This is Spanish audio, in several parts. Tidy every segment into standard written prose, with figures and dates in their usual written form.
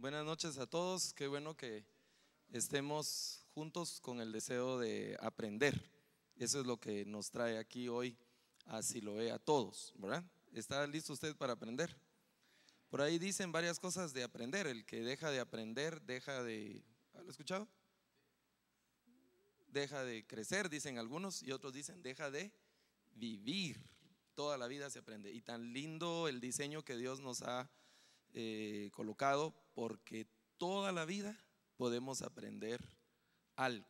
Buenas noches a todos, qué bueno que estemos juntos con el deseo de aprender. Eso es lo que nos trae aquí hoy a Siloé a todos, ¿verdad? ¿Está listo usted para aprender? Por ahí dicen varias cosas de aprender. El que deja de aprender, deja de… ¿Lo he escuchado? Deja de crecer, dicen algunos, y otros dicen deja de vivir. Toda la vida se aprende. Y tan lindo el diseño que Dios nos ha colocado, porque toda la vida podemos aprender algo.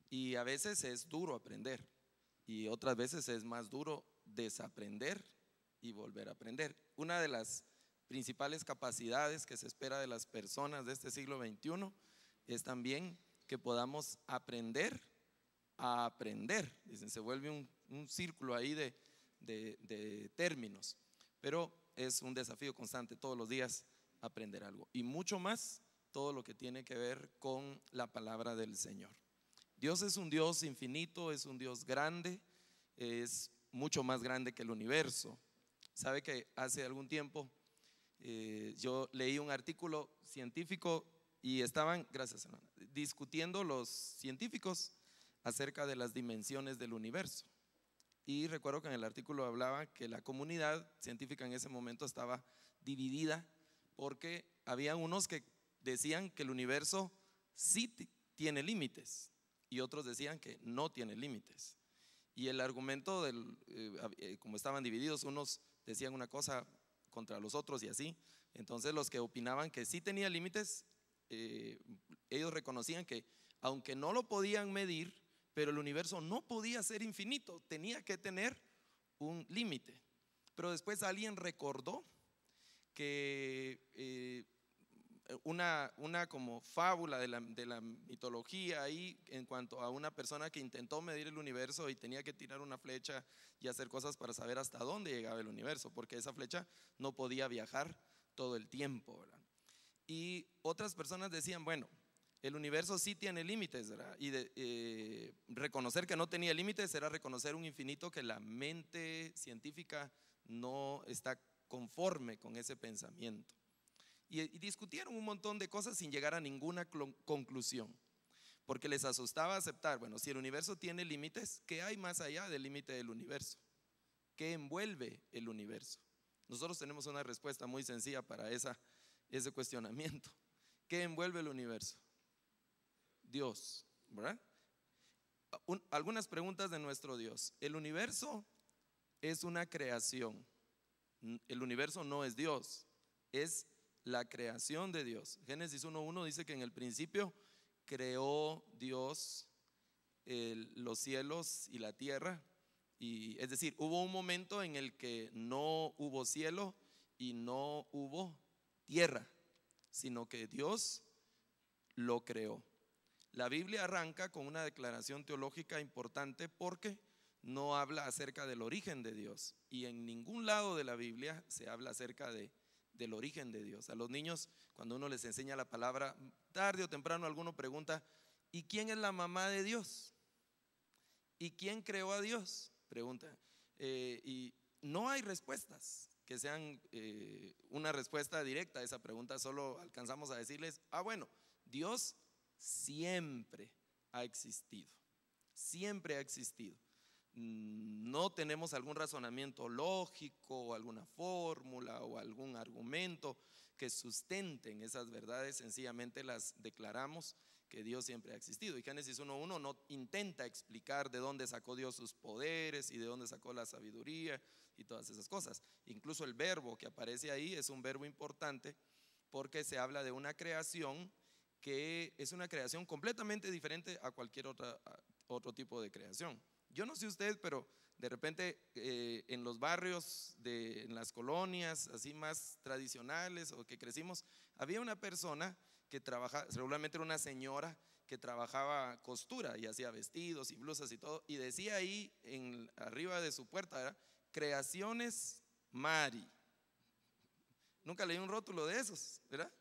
Y a veces es duro aprender, y otras veces es más duro desaprender y volver a aprender. Una de las principales capacidades que se espera de las personas de este siglo XXI es también que podamos aprender a aprender. Dicen, se vuelve un círculo ahí de términos, pero es un desafío constante todos los días aprender algo, y mucho más todo lo que tiene que ver con la palabra del Señor. Dios es un Dios infinito, es un Dios grande, es mucho más grande que el universo. Sabe que hace algún tiempo yo leí un artículo científico y estaban, gracias hermana, discutiendo los científicos acerca de las dimensiones del universo. Y recuerdo que en el artículo hablaba que la comunidad científica en ese momento estaba dividida, porque había unos que decían que el universo sí tiene límites y otros decían que no tiene límites. Y el argumento como estaban divididos, unos decían una cosa contra los otros y así. Entonces los que opinaban que sí tenía límites, ellos reconocían que aunque no lo podían medir, pero el universo no podía ser infinito, tenía que tener un límite. Pero después alguien recordó que una como fábula de la mitología ahí, en cuanto a una persona que intentó medir el universo y tenía que tirar una flecha y hacer cosas para saber hasta dónde llegaba el universo, porque esa flecha no podía viajar todo el tiempo, ¿verdad? Y otras personas decían, bueno, el universo sí tiene límites, ¿verdad? Y reconocer que no tenía límites era reconocer un infinito que la mente científica no está conforme con ese pensamiento. Y discutieron un montón de cosas sin llegar a ninguna conclusión, porque les asustaba aceptar, bueno, si el universo tiene límites, ¿qué hay más allá del límite del universo? ¿Qué envuelve el universo? Nosotros tenemos una respuesta muy sencilla para ese cuestionamiento. ¿Qué envuelve el universo? Dios, ¿verdad? Algunas preguntas de nuestro Dios. El universo es una creación. El universo no es Dios, es la creación de Dios. Génesis 1:1 dice que en el principio creó Dios los cielos y la tierra. Y es decir, hubo un momento en el que no hubo cielo y no hubo tierra, sino que Dios lo creó. La Biblia arranca con una declaración teológica importante, porque no habla acerca del origen de Dios, y en ningún lado de la Biblia se habla acerca del origen de Dios. A los niños, cuando uno les enseña la palabra, tarde o temprano alguno pregunta, ¿y quién es la mamá de Dios? ¿Y quién creó a Dios? Pregunta. Y no hay respuestas que sean una respuesta directa a esa pregunta. Solo alcanzamos a decirles, bueno, Dios siempre ha existido, siempre ha existido. No tenemos algún razonamiento lógico o alguna fórmula o algún argumento que sustenten esas verdades, sencillamente las declaramos que Dios siempre ha existido. Y Génesis 1:1 no intenta explicar de dónde sacó Dios sus poderes y de dónde sacó la sabiduría y todas esas cosas. Incluso el verbo que aparece ahí es un verbo importante, porque se habla de una creación que es una creación completamente diferente a cualquier otro tipo de creación. Yo no sé usted, pero de repente en los barrios, en las colonias así más tradicionales o que crecimos, había una persona que trabajaba, regularmente era una señora que trabajaba costura y hacía vestidos y blusas y todo, y decía ahí arriba de su puerta, ¿verdad? Creaciones Mari. Nunca leí un rótulo de esos, ¿verdad?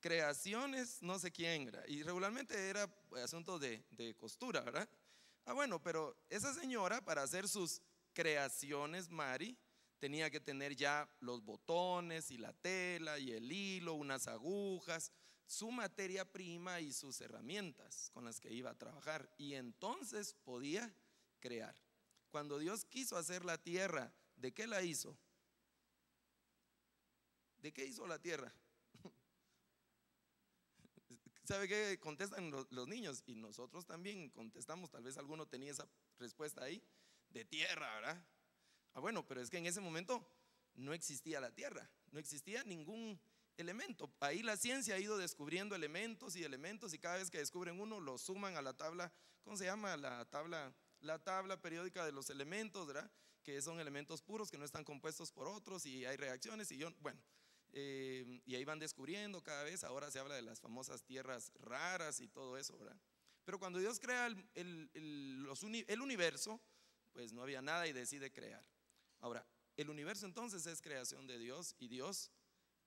Creaciones no sé quién, ¿verdad? Y regularmente era asunto de costura, ¿verdad? Bueno, pero esa señora, para hacer sus creaciones Mari, tenía que tener ya los botones y la tela y el hilo, unas agujas, su materia prima y sus herramientas con las que iba a trabajar, y entonces podía crear. Cuando Dios quiso hacer la tierra, ¿de qué la hizo? ¿De qué hizo la tierra? ¿Sabe qué contestan los niños? Y nosotros también contestamos, tal vez alguno tenía esa respuesta ahí, de tierra, ¿verdad? Bueno, pero es que en ese momento no existía la tierra, no existía ningún elemento. Ahí la ciencia ha ido descubriendo elementos y elementos, y cada vez que descubren uno lo suman a la tabla, ¿cómo se llama? La tabla periódica de los elementos, ¿verdad? Que son elementos puros que no están compuestos por otros, y hay reacciones, y y ahí van descubriendo cada vez. Ahora se habla de las famosas tierras raras y todo eso, ¿verdad? Pero cuando Dios crea el universo, pues no había nada y decide crear. Ahora, el universo entonces es creación de Dios, y Dios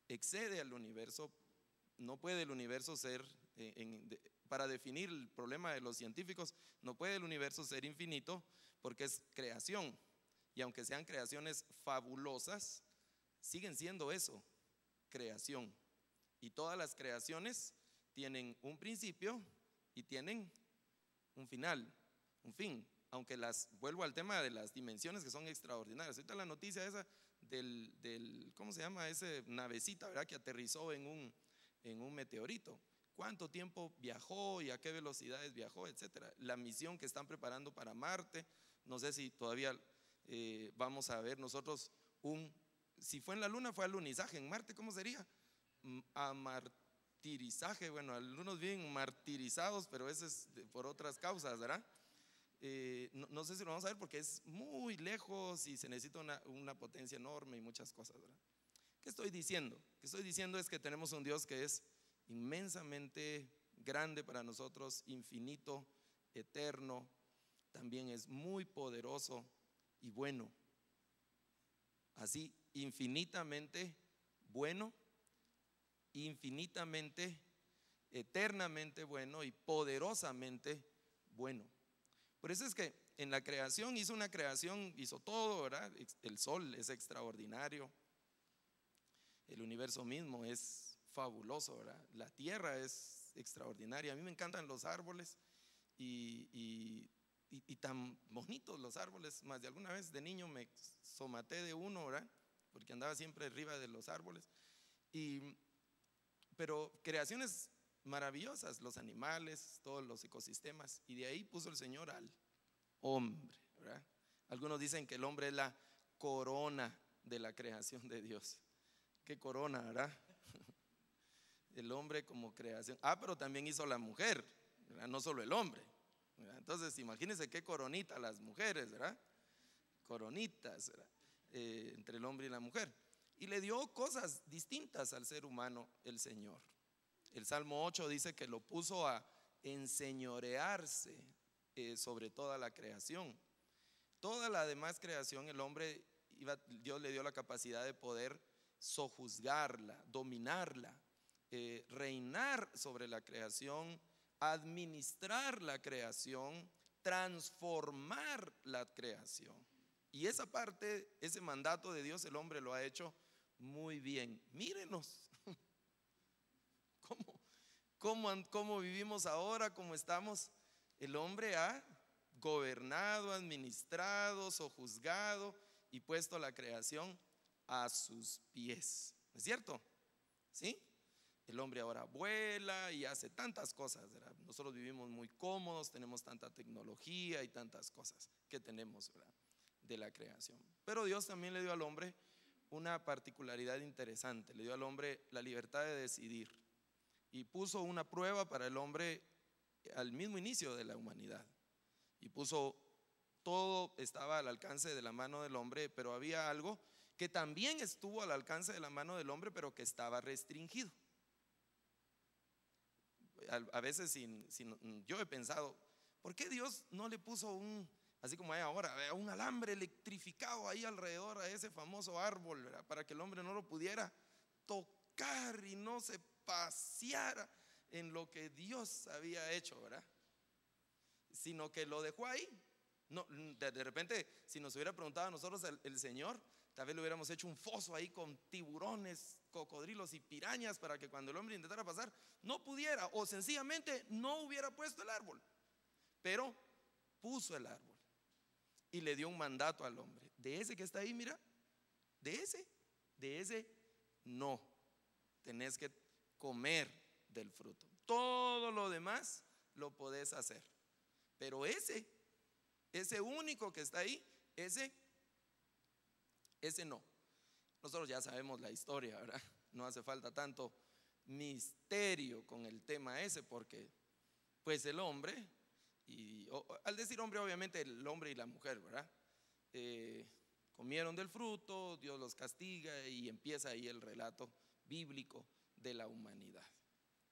excede al universo. No puede el universo ser, para definir el problema de los científicos, no puede el universo ser infinito porque es creación. Y aunque sean creaciones fabulosas, siguen siendo eso, creación. Y todas las creaciones tienen un principio y tienen un final, un fin. Aunque vuelvo al tema de las dimensiones, que son extraordinarias. Ahorita la noticia esa ¿cómo se llama? Ese navecita, ¿verdad? Que aterrizó en un meteorito. ¿Cuánto tiempo viajó y a qué velocidades viajó, etcétera? La misión que están preparando para Marte, no sé si todavía vamos a ver nosotros si fue en la Luna, fue alunizaje. En Marte, ¿cómo sería? Amartirizaje. Bueno, algunos viven martirizados, pero ese es por otras causas, ¿verdad? No sé si lo vamos a ver porque es muy lejos y se necesita una potencia enorme y muchas cosas, ¿verdad? ¿Qué estoy diciendo? Que estoy diciendo es que tenemos un Dios que es inmensamente grande para nosotros, infinito, eterno, también es muy poderoso y bueno. Así, infinitamente bueno, infinitamente, eternamente bueno y poderosamente bueno. Por eso es que en la creación hizo todo, ¿verdad? El sol es extraordinario, el universo mismo es fabuloso, ¿verdad? La tierra es extraordinaria. A mí me encantan los árboles y tan bonitos los árboles. Más de alguna vez de niño me somaté de uno, ¿verdad? Porque andaba siempre arriba de los árboles. Pero creaciones maravillosas, los animales, todos los ecosistemas, y de ahí puso el Señor al hombre, ¿verdad? Algunos dicen que el hombre es la corona de la creación de Dios. ¿Qué corona, verdad? El hombre como creación. Pero también hizo la mujer, ¿verdad? No solo el hombre, ¿verdad? Entonces imagínense qué coronita las mujeres, ¿verdad? Coronitas, ¿verdad? Entre el hombre y la mujer. Y le dio cosas distintas al ser humano el Señor. El Salmo 8 dice que lo puso a enseñorearse sobre toda la creación. Toda la demás creación, el hombre, Dios le dio la capacidad de poder sojuzgarla, dominarla, reinar sobre la creación, administrar la creación, transformar la creación. Y esa parte, ese mandato de Dios, el hombre lo ha hecho muy bien. Mírenos cómo vivimos ahora, cómo estamos. El hombre ha gobernado, administrado, sojuzgado y puesto la creación a sus pies. ¿No es cierto? ¿Sí? El hombre ahora vuela y hace tantas cosas, ¿verdad? Nosotros vivimos muy cómodos, tenemos tanta tecnología y tantas cosas que tenemos, ¿verdad? De la creación. Pero Dios también le dio al hombre una particularidad interesante. Le dio al hombre la libertad de decidir y puso una prueba para el hombre al mismo inicio de la humanidad. Y todo estaba al alcance de la mano del hombre, pero había algo que también estuvo al alcance de la mano del hombre, pero que estaba restringido. A veces yo he pensado, ¿por qué Dios no le puso así como hay ahora, un alambre electrificado ahí alrededor a ese famoso árbol, ¿verdad? Para que el hombre no lo pudiera tocar y no se paseara en lo que Dios había hecho, ¿verdad? Sino que lo dejó ahí. No, de repente, si nos hubiera preguntado a nosotros el Señor, Tal vez le hubiéramos hecho un foso ahí con tiburones, cocodrilos y pirañas para que cuando el hombre intentara pasar no pudiera, o sencillamente no hubiera puesto el árbol. Pero puso el árbol y le dio un mandato al hombre. De ese que está ahí, mira, de ese no, tenés que comer del fruto. Todo lo demás lo podés hacer, pero ese único que está ahí, ese no. Nosotros ya sabemos la historia, ¿verdad? No hace falta tanto misterio con el tema ese, porque pues el hombre, y al decir hombre obviamente el hombre y la mujer, ¿verdad? Comieron del fruto, Dios los castiga y empieza ahí el relato bíblico de la humanidad,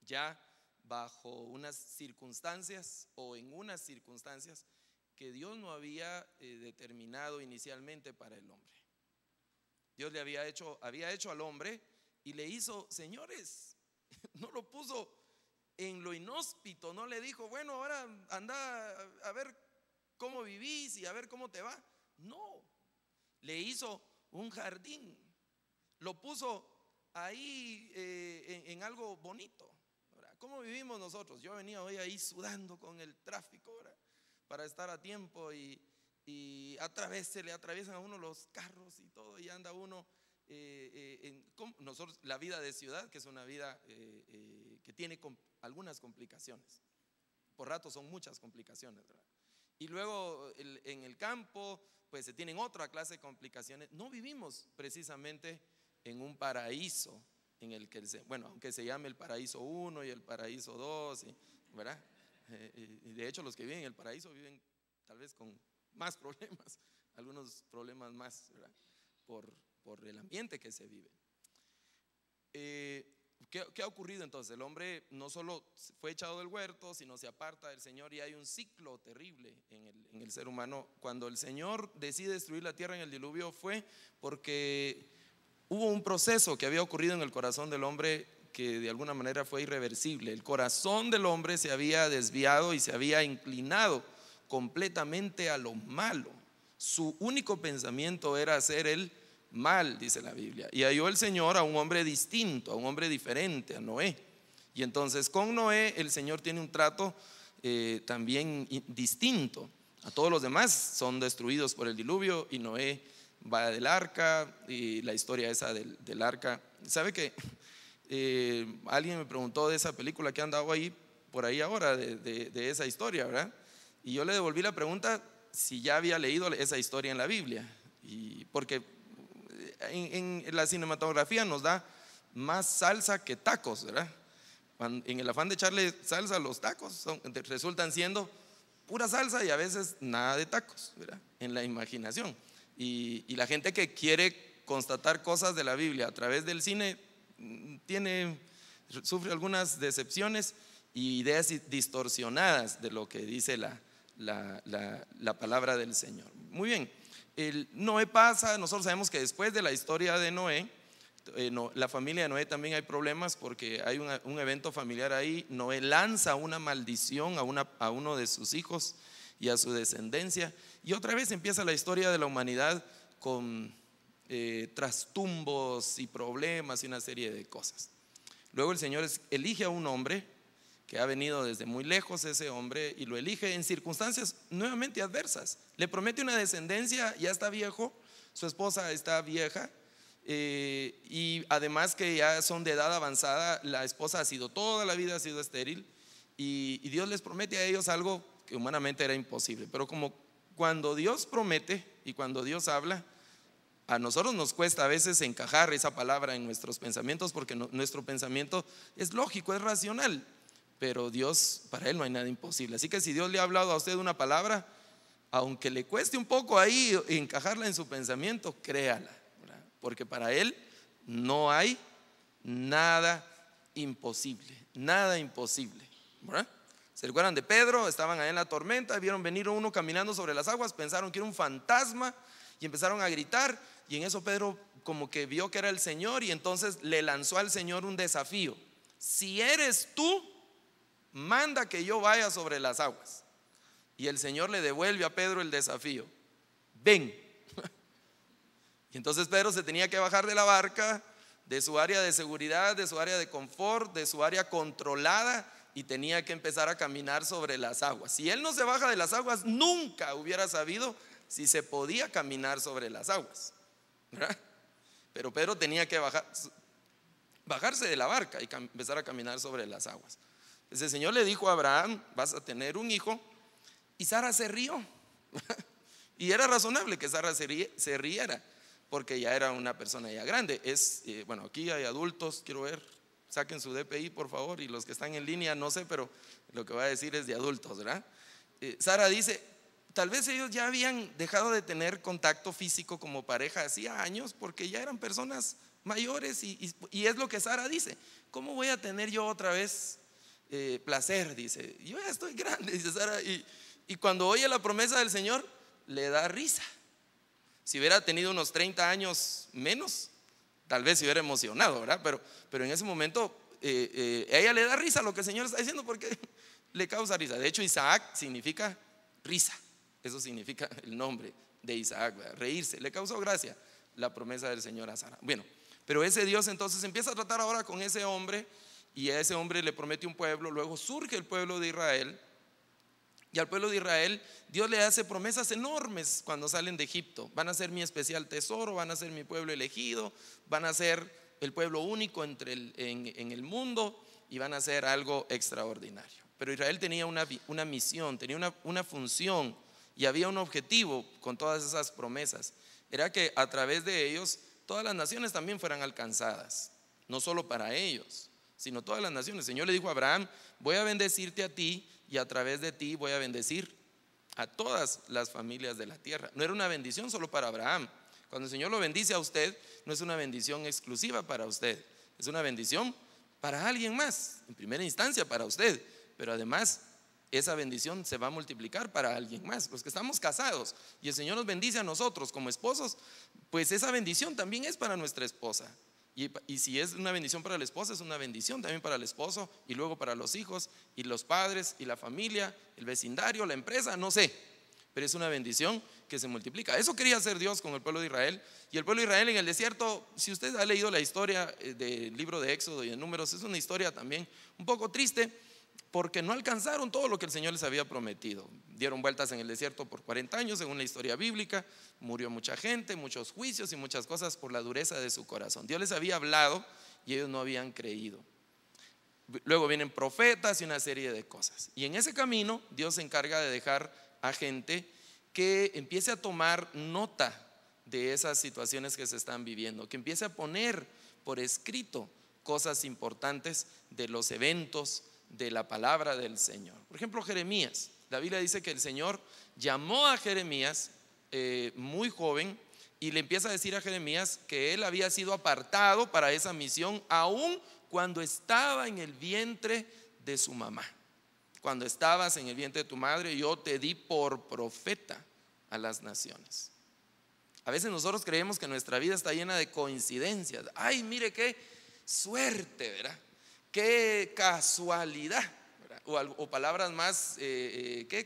ya bajo unas circunstancias o en unas circunstancias que Dios no había determinado inicialmente para el hombre. Dios le había hecho al hombre y le hizo, señores, no lo puso en lo inhóspito, no le dijo, bueno, ahora anda a ver cómo vivís y a ver cómo te va. No, le hizo un jardín, lo puso ahí en algo bonito. ¿Cómo vivimos nosotros? Yo venía hoy ahí sudando con el tráfico, ¿verdad? Para estar a tiempo y se le atraviesan a uno los carros y todo, y anda uno nosotros, la vida de ciudad, que es una vida que tiene algunas complicaciones, por rato son muchas complicaciones, ¿verdad? Y luego en el campo pues se tienen otra clase de complicaciones. No vivimos precisamente en un paraíso en el que bueno, aunque se llame el paraíso 1 y el paraíso 2, ¿verdad? Y de hecho los que viven en el paraíso viven tal vez con más problemas, algunos problemas más, ¿verdad? Por el ambiente que se vive. ¿Qué ha ocurrido entonces? El hombre no solo fue echado del huerto, sino se aparta del Señor, y hay un ciclo terrible en el ser humano. Cuando el Señor decide destruir la tierra en el diluvio, fue porque hubo un proceso que había ocurrido en el corazón del hombre que de alguna manera fue irreversible. El corazón del hombre se había desviado y se había inclinado completamente a lo malo. Su único pensamiento era hacer el mal, dice la Biblia. Y halló el Señor a un hombre distinto, a un hombre diferente, a Noé. Y entonces con Noé el Señor tiene un trato también distinto. A todos los demás son destruidos por el diluvio y Noé va del arca, y la historia esa del arca. ¿Sabe que alguien me preguntó de esa película que han dado ahí por ahí ahora, de esa historia, ¿verdad? Y yo le devolví la pregunta si ya había leído esa historia en la Biblia, y porque en la cinematografía nos da más salsa que tacos, ¿verdad? En el afán de echarle salsa a los tacos resultan siendo pura salsa y a veces nada de tacos, ¿verdad? En la imaginación. Y la gente que quiere constatar cosas de la Biblia a través del cine sufre algunas decepciones y ideas distorsionadas de lo que dice la palabra del Señor. Muy bien, Noé pasa. Nosotros sabemos que después de la historia de Noé, la familia de Noé también hay problemas, porque hay un evento familiar ahí. Noé lanza una maldición a uno de sus hijos y a su descendencia, y otra vez empieza la historia de la humanidad con trastumbos y problemas y una serie de cosas. Luego el Señor elige a un hombre que ha venido desde muy lejos, ese hombre, y lo elige en circunstancias nuevamente adversas. Le promete una descendencia, ya está viejo, su esposa está vieja, y además que ya son de edad avanzada. La esposa toda la vida ha sido estéril, y Dios les promete a ellos algo que humanamente era imposible. Pero como cuando Dios promete y cuando Dios habla, a nosotros nos cuesta a veces encajar esa palabra en nuestros pensamientos, porque nuestro pensamiento es lógico, es racional, pero Dios, para Él no hay nada imposible. Así que si Dios le ha hablado a usted una palabra, aunque le cueste un poco ahí encajarla en su pensamiento, créala, ¿verdad? Porque para Él no hay nada imposible, nada imposible, ¿verdad? ¿Se recuerdan de Pedro? Estaban ahí en la tormenta, vieron venir uno caminando sobre las aguas, pensaron que era un fantasma y empezaron a gritar, y en eso Pedro como que vio que era el Señor, y entonces le lanzó al Señor un desafío: si eres tú, manda que yo vaya sobre las aguas. Y el Señor le devuelve a Pedro el desafío: ven. Y entonces Pedro se tenía que bajar de la barca, de su área de seguridad, de su área de confort, de su área controlada, y tenía que empezar a caminar sobre las aguas. Si él no se baja de las aguas, nunca hubiera sabido si se podía caminar sobre las aguas, ¿verdad? Pero Pedro tenía que bajarse de la barca y empezar a caminar sobre las aguas. Entonces el Señor le dijo a Abraham: vas a tener un hijo. Y Sara se rió. Y era razonable que Sara se riera, porque ya era una persona ya grande. Bueno, aquí hay adultos, quiero ver, saquen su DPI por favor, y los que están en línea no sé, pero lo que voy a decir es de adultos, ¿verdad? Sara dice, tal vez ellos ya habían dejado de tener contacto físico como pareja hacía años, porque ya eran personas mayores, y es lo que Sara dice: ¿cómo voy a tener yo otra vez placer? Dice, yo ya estoy grande, dice Sara, y cuando oye la promesa del Señor le da risa. Si hubiera tenido unos 30 años menos, tal vez se hubiera emocionado, ¿verdad? Pero en ese momento a ella le da risa lo que el Señor está diciendo, porque le causa risa. De hecho, Isaac significa risa. Eso significa el nombre de Isaac, ¿verdad? Reírse. Le causó gracia la promesa del Señor a Sara. Bueno, pero ese Dios entonces empieza a tratar ahora con ese hombre, y a ese hombre le promete un pueblo. Luego surge el pueblo de Israel. Y al pueblo de Israel Dios le hace promesas enormes cuando salen de Egipto. Van a ser mi especial tesoro, van a ser mi pueblo elegido, van a ser el pueblo único en el mundo, y van a ser algo extraordinario. Pero Israel tenía una misión, tenía una función, y había un objetivo con todas esas promesas. Era que a través de ellos todas las naciones también fueran alcanzadas. No solo para ellos, sino todas las naciones. El Señor le dijo a Abraham: voy a bendecirte a ti, y a través de ti voy a bendecir a todas las familias de la tierra. No era una bendición solo para Abraham. Cuando el Señor lo bendice a usted, no es una bendición exclusiva para usted, es una bendición para alguien más, en primera instancia para usted, pero además esa bendición se va a multiplicar para alguien más. Los que estamos casados y el Señor nos bendice a nosotros como esposos, pues esa bendición también es para nuestra esposa. Y si es una bendición para la esposa, es una bendición también para el esposo, y luego para los hijos y los padres y la familia, el vecindario, la empresa, no sé, pero es una bendición que se multiplica. Eso quería hacer Dios con el pueblo de Israel. Y el pueblo de Israel en el desierto, si usted ha leído la historia del libro de Éxodo y de Números, es una historia también un poco triste, porque no alcanzaron todo lo que el Señor les había prometido. Dieron vueltas en el desierto por 40 años, según la historia bíblica. Murió mucha gente, muchos juicios y muchas cosas por la dureza de su corazón. Dios les había hablado y ellos no habían creído. Luego vienen profetas y una serie de cosas. Y en ese camino Dios se encarga de dejar a gente que empiece a tomar nota de esas situaciones que se están viviendo, que empiece a poner por escrito cosas importantes de los eventos de la palabra del Señor. Por ejemplo, Jeremías. La Biblia dice que el Señor llamó a Jeremías muy joven, y le empieza a decir a Jeremías que él había sido apartado para esa misión aún cuando estaba en el vientre de su mamá. Cuando estabas en el vientre de tu madre, yo te di por profeta a las naciones. A veces nosotros creemos que nuestra vida está llena de coincidencias. Ay, mire qué suerte, ¿verdad? Qué casualidad, ¿verdad? O palabras más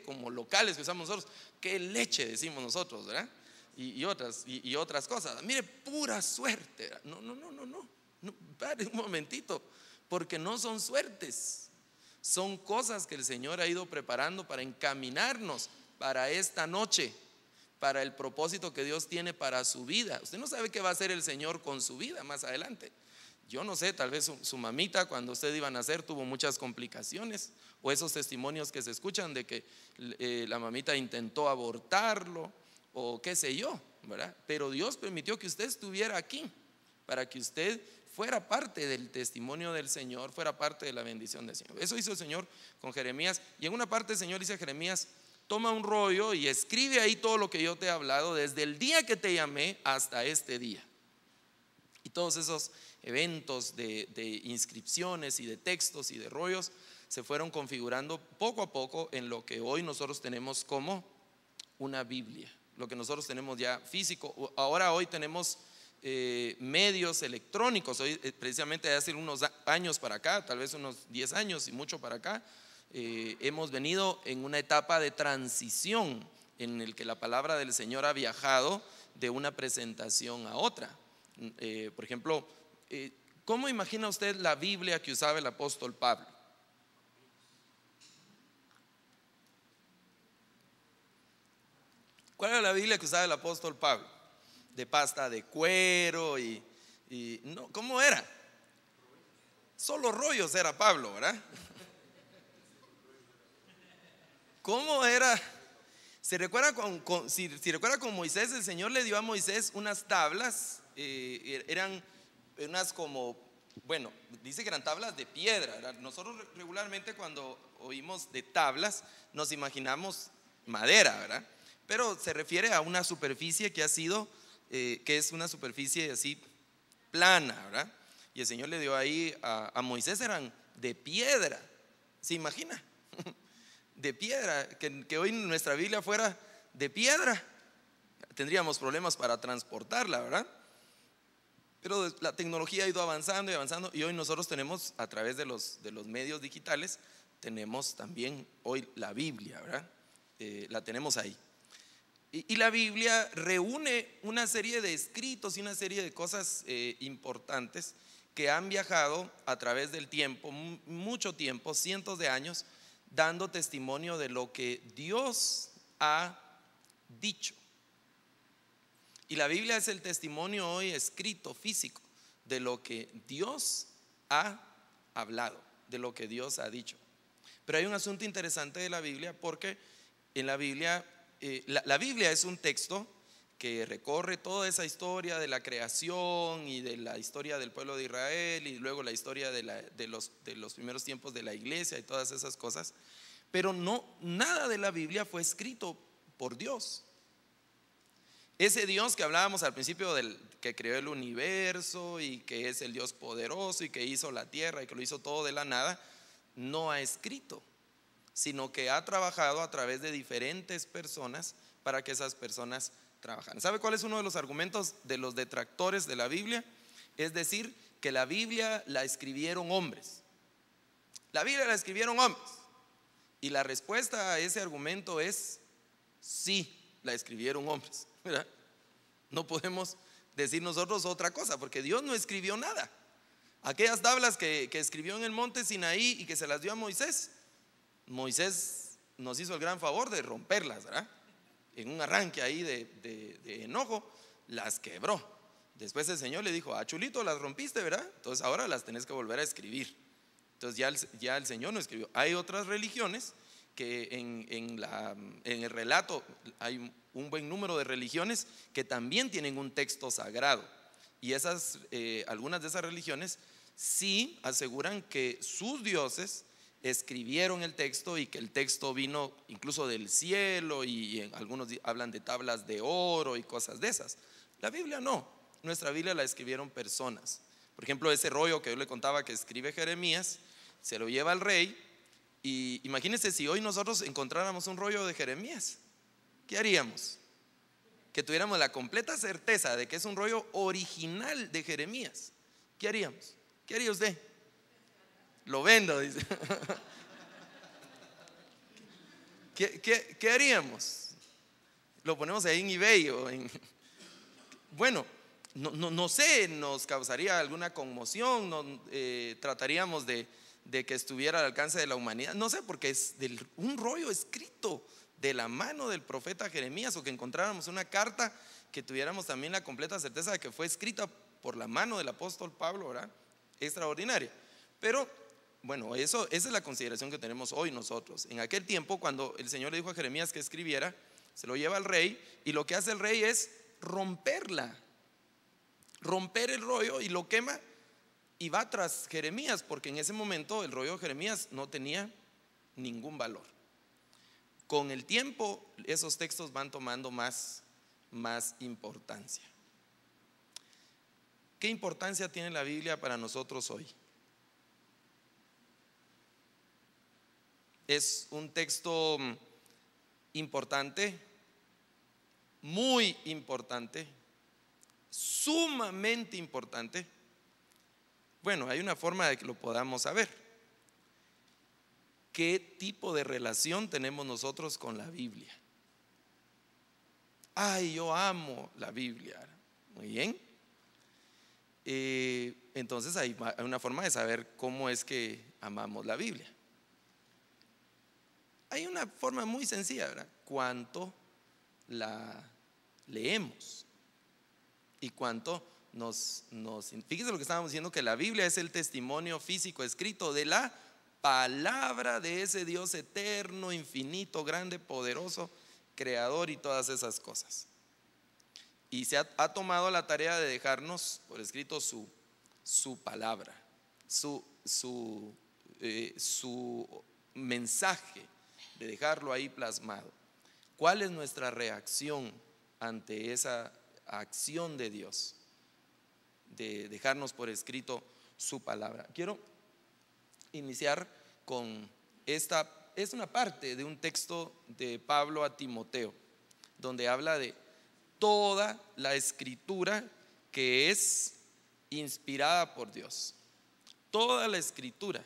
como locales que usamos nosotros. Qué leche decimos nosotros, ¿verdad? Y otras cosas. Mire, pura suerte, ¿verdad? No, pare un momentito, porque no son suertes, son cosas que el Señor ha ido preparando para encaminarnos para esta noche, para el propósito que Dios tiene para su vida. Usted no sabe qué va a hacer el Señor con su vida más adelante. Yo no sé, tal vez su mamita cuando usted iba a nacer tuvo muchas complicaciones, o esos testimonios que se escuchan de que la mamita intentó abortarlo, o qué sé yo, ¿verdad? Pero Dios permitió que usted estuviera aquí para que usted fuera parte del testimonio del Señor, fuera parte de la bendición del Señor. Eso hizo el Señor con Jeremías. Y en una parte el Señor dice a Jeremías: toma un rollo y escribe ahí todo lo que yo te he hablado desde el día que te llamé hasta este día. Y todos esos eventos de inscripciones y de textos y de rollos se fueron configurando poco a poco en lo que hoy nosotros tenemos como una Biblia, lo que nosotros tenemos ya físico. Hoy tenemos medios electrónicos. Hoy, precisamente hace unos años para acá, tal vez unos 10 años y mucho para acá, hemos venido en una etapa de transición en el que la palabra del Señor ha viajado de una presentación a otra. Por ejemplo, ¿cómo imagina usted la Biblia que usaba el apóstol Pablo? ¿Cuál era la Biblia que usaba el apóstol Pablo? De pasta de cuero y no, ¿cómo era? Solo rollos era Pablo, ¿verdad? ¿Cómo era? ¿Se recuerda si recuerda con Moisés? El Señor le dio a Moisés unas tablas, eran unas como, bueno, dice que eran tablas de piedra, ¿verdad? Nosotros regularmente cuando oímos de tablas nos imaginamos madera, ¿verdad? Pero se refiere a una superficie que ha sido, que es una superficie así plana, ¿verdad? Y el Señor le dio ahí a Moisés, eran de piedra. ¿Se imagina? De piedra, que hoy nuestra Biblia fuera de piedra, tendríamos problemas para transportarla, ¿verdad? Pero la tecnología ha ido avanzando y avanzando, y hoy nosotros tenemos, a través de los medios digitales, tenemos también hoy la Biblia, ¿verdad? La tenemos ahí. Y la Biblia reúne una serie de escritos y una serie de cosas importantes que han viajado a través del tiempo, mucho tiempo, cientos de años, dando testimonio de lo que Dios ha dicho. Y la Biblia es el testimonio hoy escrito, físico, de lo que Dios ha hablado, de lo que Dios ha dicho. Pero hay un asunto interesante de la Biblia, porque en la Biblia, la Biblia es un texto que recorre toda esa historia de la creación y de la historia del pueblo de Israel, y luego la historia de los primeros tiempos de la iglesia y todas esas cosas. Pero nada de la Biblia fue escrito por Dios. Ese Dios que hablábamos al principio, que creó el universo y que es el Dios poderoso y que hizo la tierra y que lo hizo todo de la nada, no ha escrito, sino que ha trabajado a través de diferentes personas para que esas personas trabajaran. ¿Sabe cuál es uno de los argumentos de los detractores de la Biblia? Es decir, que la Biblia la escribieron hombres. La Biblia la escribieron hombres. Y la respuesta a ese argumento es sí, la escribieron hombres, ¿verdad? No podemos decir nosotros otra cosa, porque Dios no escribió nada. Aquellas tablas que escribió en el monte Sinaí y que se las dio a Moisés, Moisés nos hizo el gran favor de romperlas, ¿verdad? En un arranque ahí de enojo, las quebró. Después el Señor le dijo: chulito, las rompiste, ¿verdad? Entonces ahora las tenés que volver a escribir. Entonces ya el Señor no escribió. Hay otras religiones que en el relato, hay un buen número de religiones que también tienen un texto sagrado. Y algunas de esas religiones sí aseguran que sus dioses escribieron el texto y que el texto vino incluso del cielo, y algunos hablan de tablas de oro y cosas de esas. La Biblia no, nuestra Biblia la escribieron personas. Por ejemplo, ese rollo que yo le contaba que escribe Jeremías, se lo lleva al rey, y imagínense si hoy nosotros encontráramos un rollo de Jeremías, ¿qué haríamos? Que tuviéramos la completa certeza de que es un rollo original de Jeremías, ¿qué haríamos? ¿Qué haría usted? Lo vendo, dice. ¿Qué haríamos? Lo ponemos ahí en eBay bueno, no sé, nos causaría alguna conmoción, trataríamos de que estuviera al alcance de la humanidad, no sé, porque es un rollo escrito de la mano del profeta Jeremías, o que encontráramos una carta que tuviéramos también la completa certeza de que fue escrita por la mano del apóstol Pablo, ¿verdad? Extraordinaria. Pero bueno, esa es la consideración que tenemos hoy nosotros. En aquel tiempo, cuando el Señor le dijo a Jeremías que escribiera, se lo lleva al rey, y lo que hace el rey es romper el rollo, y lo quema, y va tras Jeremías, porque en ese momento el rollo de Jeremías no tenía ningún valor. Con el tiempo esos textos van tomando más importancia. ¿Qué importancia tiene la Biblia para nosotros hoy? Es un texto importante, muy importante, sumamente importante. Bueno, hay una forma de que lo podamos saber. ¿Qué tipo de relación tenemos nosotros con la Biblia? ay, yo amo la Biblia. Muy bien. Entonces hay una forma de saber cómo es que amamos la Biblia. Hay una forma muy sencilla, ¿verdad? Cuánto la leemos y cuánto fíjese lo que estábamos diciendo, que la Biblia es el testimonio físico escrito de la palabra de ese Dios eterno, infinito, grande, poderoso, creador y todas esas cosas. Y se ha tomado la tarea de dejarnos por escrito su palabra, su mensaje, de dejarlo ahí plasmado. ¿Cuál es nuestra reacción ante esa acción de Dios, de dejarnos por escrito su palabra? Quiero iniciar con esta, es una parte de un texto de Pablo a Timoteo, donde habla de toda la escritura que es inspirada por Dios. Toda la escritura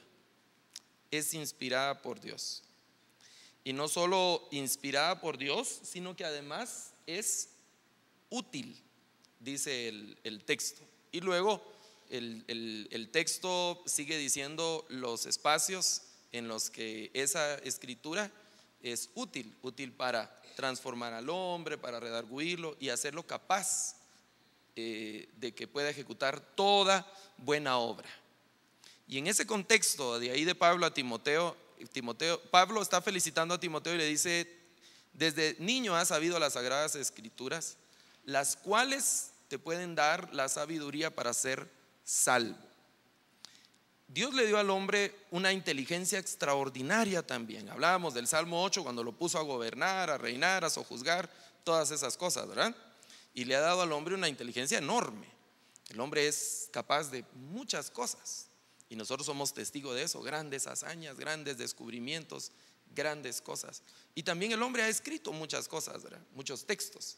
es inspirada por Dios. Y no solo inspirada por Dios, sino que además es útil, dice el texto. Y luego el texto sigue diciendo los espacios en los que esa escritura es útil para transformar al hombre, para redarguirlo y hacerlo capaz de que pueda ejecutar toda buena obra. Y en ese contexto, de ahí de Pablo a Timoteo, Pablo está felicitando a Timoteo y le dice: desde niño has sabido las sagradas escrituras, las cuales te pueden dar la sabiduría para ser salvo. Dios le dio al hombre una inteligencia extraordinaria también. Hablábamos del Salmo 8 cuando lo puso a gobernar, a reinar, a sojuzgar, todas esas cosas, ¿verdad? Y le ha dado al hombre una inteligencia enorme. El hombre es capaz de muchas cosas y nosotros somos testigos de eso, grandes hazañas, grandes descubrimientos, grandes cosas. Y también el hombre ha escrito muchas cosas, ¿verdad? Muchos textos.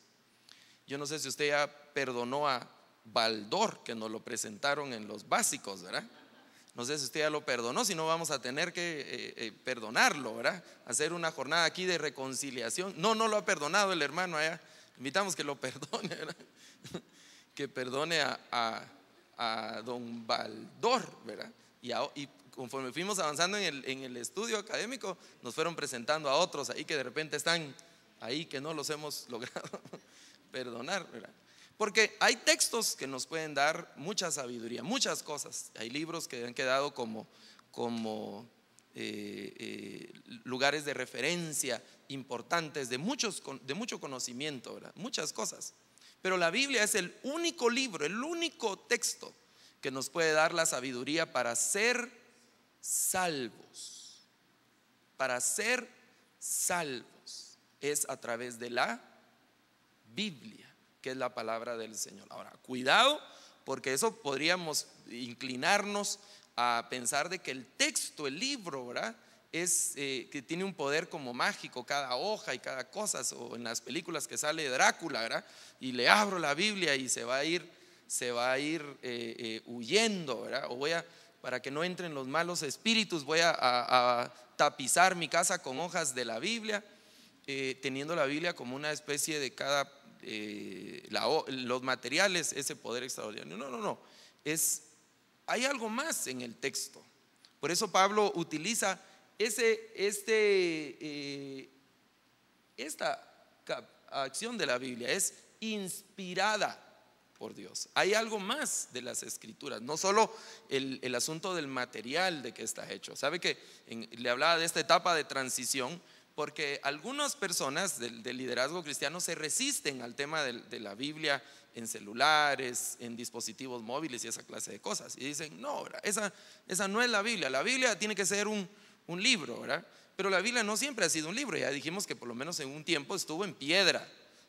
Yo no sé si usted ya perdonó a Baldor, que nos lo presentaron en los básicos, ¿verdad? No sé si usted ya lo perdonó, si no vamos a tener que perdonarlo, ¿verdad? Hacer una jornada aquí de reconciliación. No lo ha perdonado el hermano allá. Invitamos que lo perdone, ¿verdad? Que perdone a don Baldor, ¿verdad? Y conforme fuimos avanzando en el estudio académico, nos fueron presentando a otros ahí que de repente están ahí, que no los hemos logrado perdonar, ¿verdad? Porque hay textos que nos pueden dar mucha sabiduría, muchas cosas. Hay libros que han quedado como lugares de referencia importantes, de mucho conocimiento, ¿verdad? Muchas cosas. Pero la Biblia es el único libro, el único texto que nos puede dar la sabiduría para ser salvos. Para ser salvos es a través de la Biblia, que es la palabra del Señor. Ahora, cuidado, porque eso podríamos inclinarnos a pensar de que el texto, el libro, ¿verdad?, es que tiene un poder como mágico, cada hoja y cada cosa, o en las películas que sale Drácula, ¿verdad?, y le abro la Biblia y se va a ir huyendo, ¿verdad? O para que no entren los malos espíritus, voy a tapizar mi casa con hojas de la Biblia, teniendo la Biblia como una especie de cada los materiales, ese poder extraordinario. No, hay algo más en el texto. Por eso Pablo utiliza esta acción de la Biblia, es inspirada por Dios. Hay algo más de las escrituras, no solo el asunto del material de que está hecho. Sabe que le hablaba de esta etapa de transición, porque algunas personas del liderazgo cristiano se resisten al tema de la Biblia en celulares, en dispositivos móviles y esa clase de cosas, y dicen: no, esa no es la Biblia. La Biblia tiene que ser un libro, ¿verdad? Pero la Biblia no siempre ha sido un libro. Ya dijimos que por lo menos en un tiempo estuvo en piedra,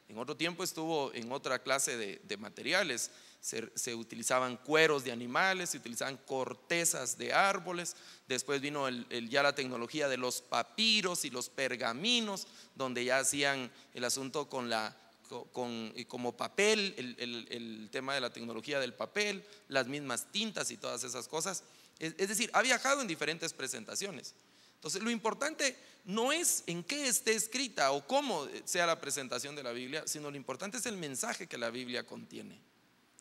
en otro tiempo estuvo en otra clase de materiales. Se utilizaban cueros de animales, se utilizaban cortezas de árboles. Después vino ya la tecnología de los papiros y los pergaminos, donde ya hacían el asunto como papel, el tema de la tecnología del papel, las mismas tintas y todas esas cosas. Es decir, ha viajado en diferentes presentaciones. Entonces lo importante no es en qué esté escrita o cómo sea la presentación de la Biblia, sino lo importante es el mensaje que la Biblia contiene.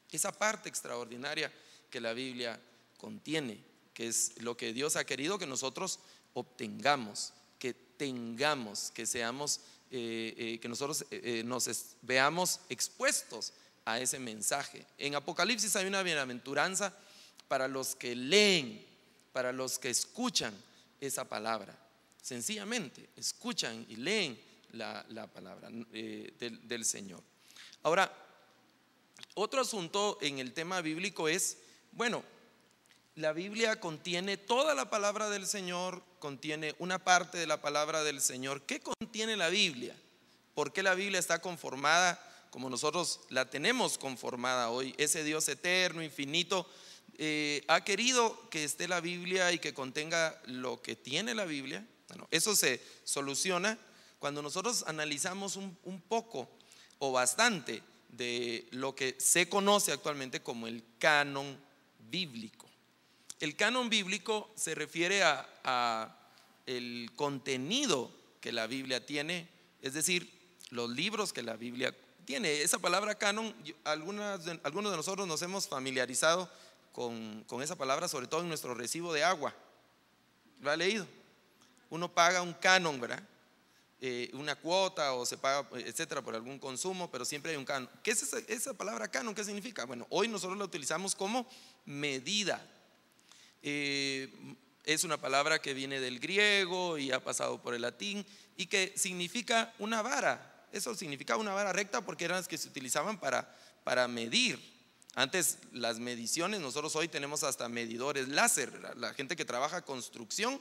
Esa parte extraordinaria que la Biblia contiene, que es lo que Dios ha querido que nosotros obtengamos, que tengamos, que seamos, que nosotros veamos expuestos a ese mensaje. En Apocalipsis hay una bienaventuranza para los que leen, para los que escuchan esa palabra. Sencillamente escuchan y leen la palabra del Señor. Ahora, otro asunto en el tema bíblico es, bueno, la Biblia contiene toda la palabra del Señor, contiene una parte de la palabra del Señor. ¿Qué contiene la Biblia? ¿Por qué la Biblia está conformada como nosotros la tenemos conformada hoy? Ese Dios eterno, infinito, ha querido que esté la Biblia y que contenga lo que tiene la Biblia. Bueno, eso se soluciona cuando nosotros analizamos un poco o bastante de lo que se conoce actualmente como el canon bíblico. El canon bíblico se refiere a el contenido que la Biblia tiene, es decir, los libros que la Biblia tiene. Esa palabra canon, algunos de nosotros nos hemos familiarizado con esa palabra, sobre todo en nuestro recibo de agua. ¿Lo ha leído? Uno paga un canon, ¿verdad? Una cuota o se paga, etcétera, por algún consumo, pero siempre hay un canon. ¿Qué es esa palabra canon? ¿Qué significa? Bueno, hoy nosotros la utilizamos como medida. Es una palabra que viene del griego y ha pasado por el latín y que significa una vara. Eso significaba una vara recta porque eran las que se utilizaban para medir. Antes las mediciones, nosotros hoy tenemos hasta medidores láser. La gente que trabaja construcción,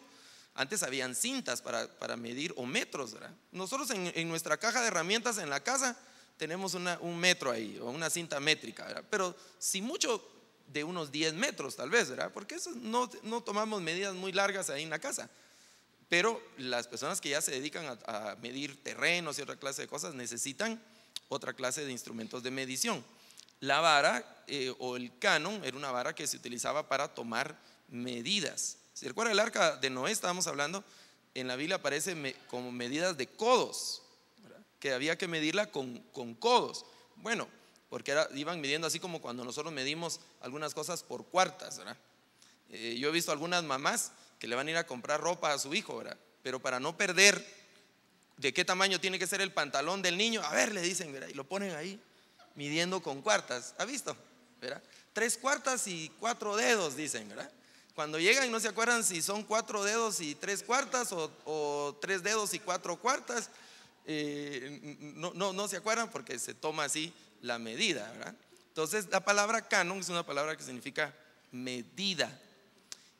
antes habían cintas para medir, o metros, ¿verdad? Nosotros en nuestra caja de herramientas en la casa tenemos un metro ahí, o una cinta métrica, ¿verdad? Pero si mucho, de unos 10 metros tal vez, ¿verdad? Porque eso no tomamos medidas muy largas ahí en la casa. Pero las personas que ya se dedican a medir terrenos y otra clase de cosas necesitan otra clase de instrumentos de medición. La vara o el canon era una vara que se utilizaba para tomar medidas. Si recuerda el arca de Noé, estábamos hablando, en la Biblia aparece como medidas de codos, ¿verdad? Que había que medirla con codos. Bueno, porque iban midiendo así como cuando nosotros medimos algunas cosas por cuartas, ¿verdad? Yo he visto algunas mamás que le van a ir a comprar ropa a su hijo, ¿verdad? Pero para no perder de qué tamaño tiene que ser el pantalón del niño, a ver, le dicen, ¿verdad? Y lo ponen ahí midiendo con cuartas. ¿Ha visto? ¿Verdad? 3 cuartas y 4 dedos, dicen, ¿verdad? Cuando llegan no se acuerdan si son 4 dedos y 3 cuartas o 3 dedos y 4 cuartas. No se acuerdan porque se toma así la medida, ¿verdad? Entonces la palabra canon es una palabra que significa medida.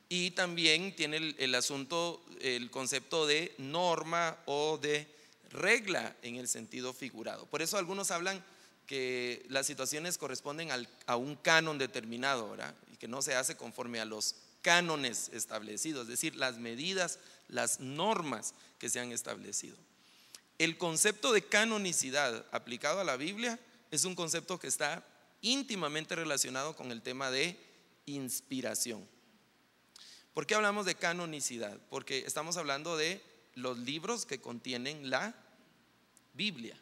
Y también tiene el asunto, el concepto de norma o de regla en el sentido figurado. Por eso algunos hablan que las situaciones corresponden a un canon determinado, ¿verdad? Y que no se hace conforme a los cánones establecidos, es decir, las medidas, las normas que se han establecido. El concepto de canonicidad aplicado a la Biblia es un concepto que está íntimamente relacionado con el tema de inspiración. ¿Por qué hablamos de canonicidad? Porque estamos hablando de los libros que contienen la Biblia.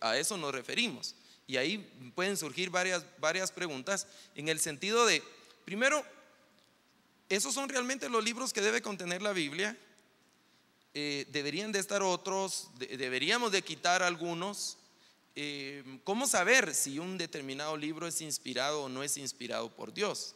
A eso nos referimos. Y ahí pueden surgir varias preguntas en el sentido de, primero, ¿esos son realmente los libros que debe contener la Biblia? ¿Deberían de estar otros? ¿Deberíamos de quitar algunos? ¿Cómo saber si un determinado libro es inspirado o no es inspirado por Dios?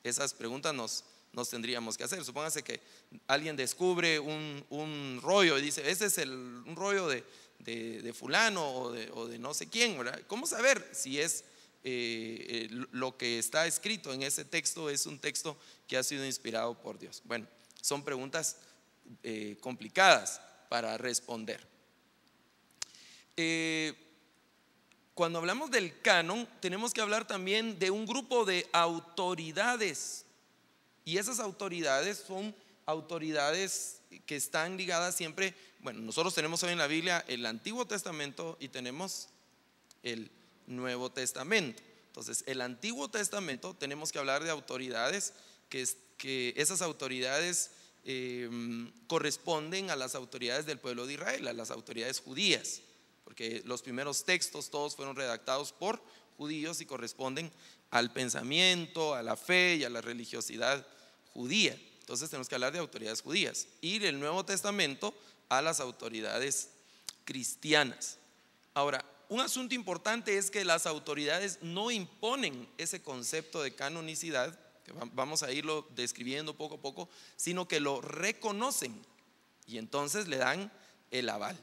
Esas preguntas nos tendríamos que hacer. Supóngase que alguien descubre un rollo y dice, ese es un rollo de fulano o de no sé quién, ¿verdad? ¿Cómo saber si es lo que está escrito en ese texto es un texto que ha sido inspirado por Dios? Bueno, son preguntas complicadas para responder. Cuando hablamos del canon, tenemos que hablar también de un grupo de autoridades. Y esas autoridades son autoridades que están ligadas siempre. Bueno, nosotros tenemos hoy en la Biblia el Antiguo Testamento y tenemos el Nuevo Testamento. Entonces, el Antiguo Testamento tenemos que hablar de autoridades que esas autoridades corresponden a las autoridades del pueblo de Israel, a las autoridades judías, porque los primeros textos todos fueron redactados por judíos y corresponden al pensamiento, a la fe y a la religiosidad judía. Entonces tenemos que hablar de autoridades judías, y el Nuevo Testamento a las autoridades cristianas. Ahora, un asunto importante es que las autoridades no imponen ese concepto de canonicidad, que vamos a irlo describiendo poco a poco, sino que lo reconocen y entonces le dan el aval.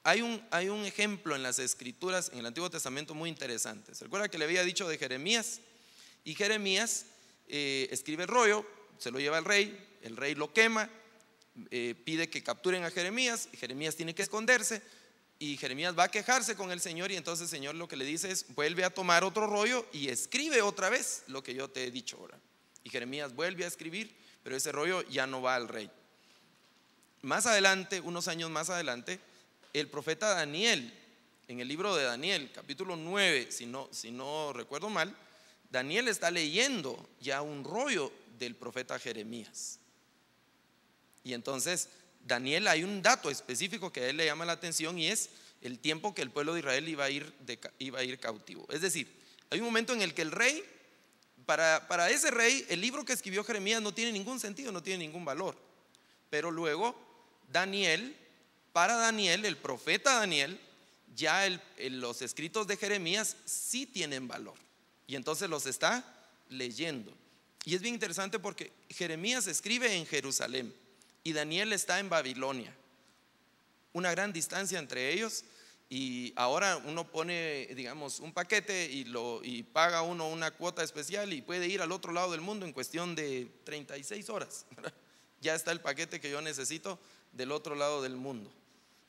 Hay un ejemplo en las Escrituras, en el Antiguo Testamento, muy interesante. ¿Se recuerda que le había dicho de Jeremías? Y Jeremías escribe el rollo, se lo lleva al rey, el rey lo quema, pide que capturen a Jeremías, y Jeremías tiene que esconderse, y Jeremías va a quejarse con el Señor, y entonces el Señor lo que le dice es: vuelve a tomar otro rollo y escribe otra vez lo que yo te he dicho ahora. Y Jeremías vuelve a escribir, pero ese rollo ya no va al rey. Más adelante, unos años más adelante, el profeta Daniel, en el libro de Daniel, capítulo 9, si no recuerdo mal, Daniel está leyendo ya un rollo del profeta Jeremías. Y entonces Daniel, hay un dato específico que a él le llama la atención, y es el tiempo que el pueblo de Israel iba a ir cautivo. Es decir, hay un momento en el que el rey, para ese rey, el libro que escribió Jeremías no tiene ningún sentido, no tiene ningún valor. Pero luego para Daniel, el profeta Daniel, ya los escritos de Jeremías sí tienen valor, y entonces los está leyendo. Y es bien interesante porque Jeremías escribe en Jerusalén y Daniel está en Babilonia, una gran distancia entre ellos. Y ahora uno pone, digamos, un paquete y paga uno una cuota especial y puede ir al otro lado del mundo en cuestión de 36 horas. Ya está el paquete que yo necesito del otro lado del mundo,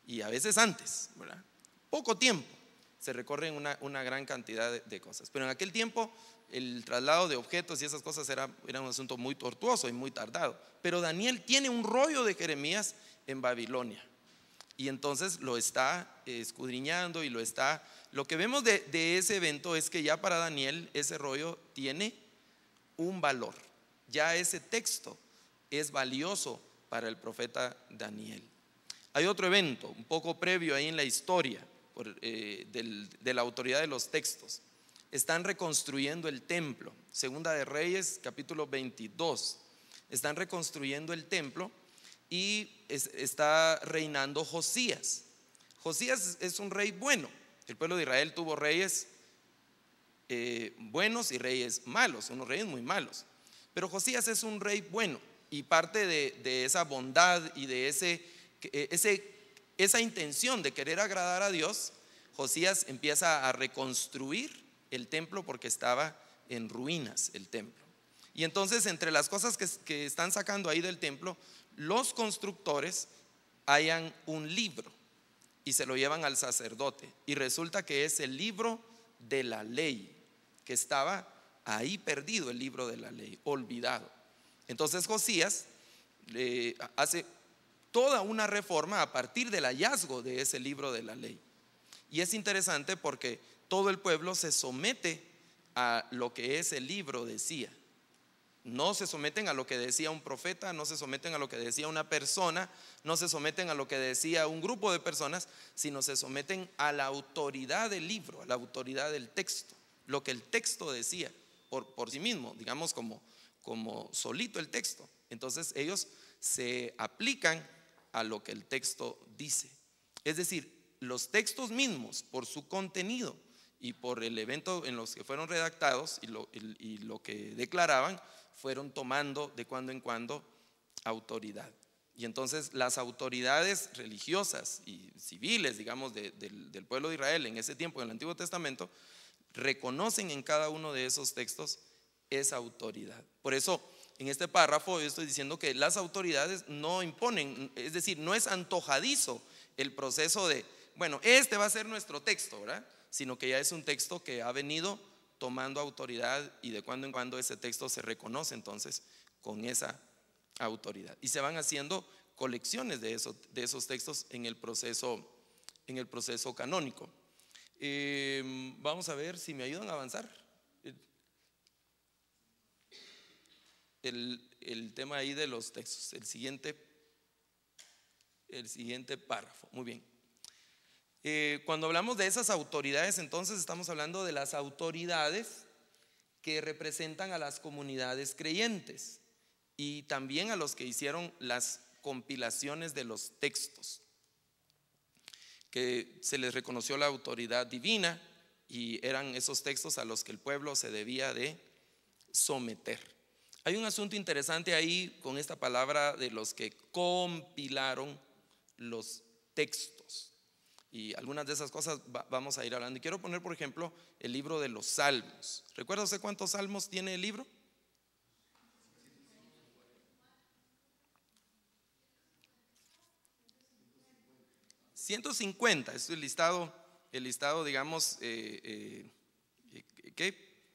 y a veces antes, ¿verdad? Poco tiempo se recorren una gran cantidad de cosas. Pero en aquel tiempo el traslado de objetos y esas cosas era un asunto muy tortuoso y muy tardado. Pero Daniel tiene un rollo de Jeremías en Babilonia, y entonces lo está escudriñando y lo que vemos de ese evento es que ya para Daniel ese rollo tiene un valor. Ya ese texto es valioso para el profeta Daniel. Hay otro evento un poco previo ahí en la historia de la autoridad de los textos. Están reconstruyendo el templo. Segunda de Reyes, capítulo 22. Están reconstruyendo el templo y está reinando Josías. Josías es un rey bueno. El pueblo de Israel tuvo reyes buenos y reyes malos, unos reyes muy malos. Pero Josías es un rey bueno, y parte de esa bondad y de esa intención de querer agradar a Dios, Josías empieza a reconstruir el templo porque estaba en ruinas el templo. Y entonces, entre las cosas que están sacando ahí del templo, los constructores hallan un libro y se lo llevan al sacerdote, y resulta que es el libro de la ley, que estaba ahí perdido, el libro de la ley, olvidado. Entonces Josías hace toda una reforma a partir del hallazgo de ese libro de la ley. Y es interesante porque todo el pueblo se somete a lo que ese libro decía. No se someten a lo que decía un profeta, no se someten a lo que decía una persona, no se someten a lo que decía un grupo de personas, sino se someten a la autoridad del libro, a la autoridad del texto, lo que el texto decía por sí mismo, digamos como solito el texto. Entonces ellos se aplican a lo que el texto dice. Es decir, los textos mismos, por su contenido y por el evento en los que fueron redactados y lo que declaraban, fueron tomando de cuando en cuando autoridad. Y entonces las autoridades religiosas y civiles, digamos, del pueblo de Israel en ese tiempo, en el Antiguo Testamento, reconocen en cada uno de esos textos esa autoridad. Por eso en este párrafo yo estoy diciendo que las autoridades no imponen, es decir, no es antojadizo el proceso de, bueno, este va a ser nuestro texto, ¿verdad? Sino que ya es un texto que ha venido tomando autoridad, y de cuando en cuando ese texto se reconoce entonces con esa autoridad, y se van haciendo colecciones de esos textos en el proceso canónico. Vamos a ver si me ayudan a avanzar. el tema ahí de los textos, el siguiente párrafo. Muy bien. Cuando hablamos de esas autoridades, entonces estamos hablando de las autoridades que representan a las comunidades creyentes y también a los que hicieron las compilaciones de los textos, que se les reconoció la autoridad divina y eran esos textos a los que el pueblo se debía de someter. Hay un asunto interesante ahí con esta palabra de los que compilaron los textos, y algunas de esas cosas vamos a ir hablando. Y quiero poner, por ejemplo, el libro de los Salmos. ¿Recuerda usted cuántos salmos tiene el libro? 150. Es el listado, digamos, que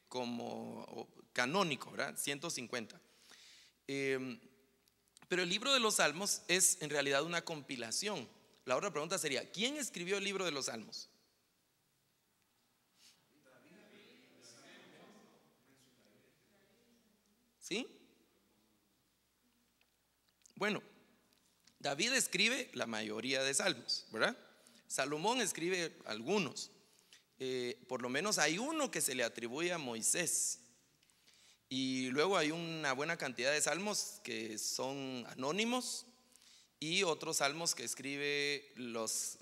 como canónico, ¿verdad? 150. Pero el libro de los Salmos es en realidad una compilación. La otra pregunta sería, ¿quién escribió el libro de los Salmos? ¿Sí? Bueno, David escribe la mayoría de salmos, ¿verdad? Salomón escribe algunos. Por lo menos hay uno que se le atribuye a Moisés. Y luego hay una buena cantidad de salmos que son anónimos y otros salmos que escribe los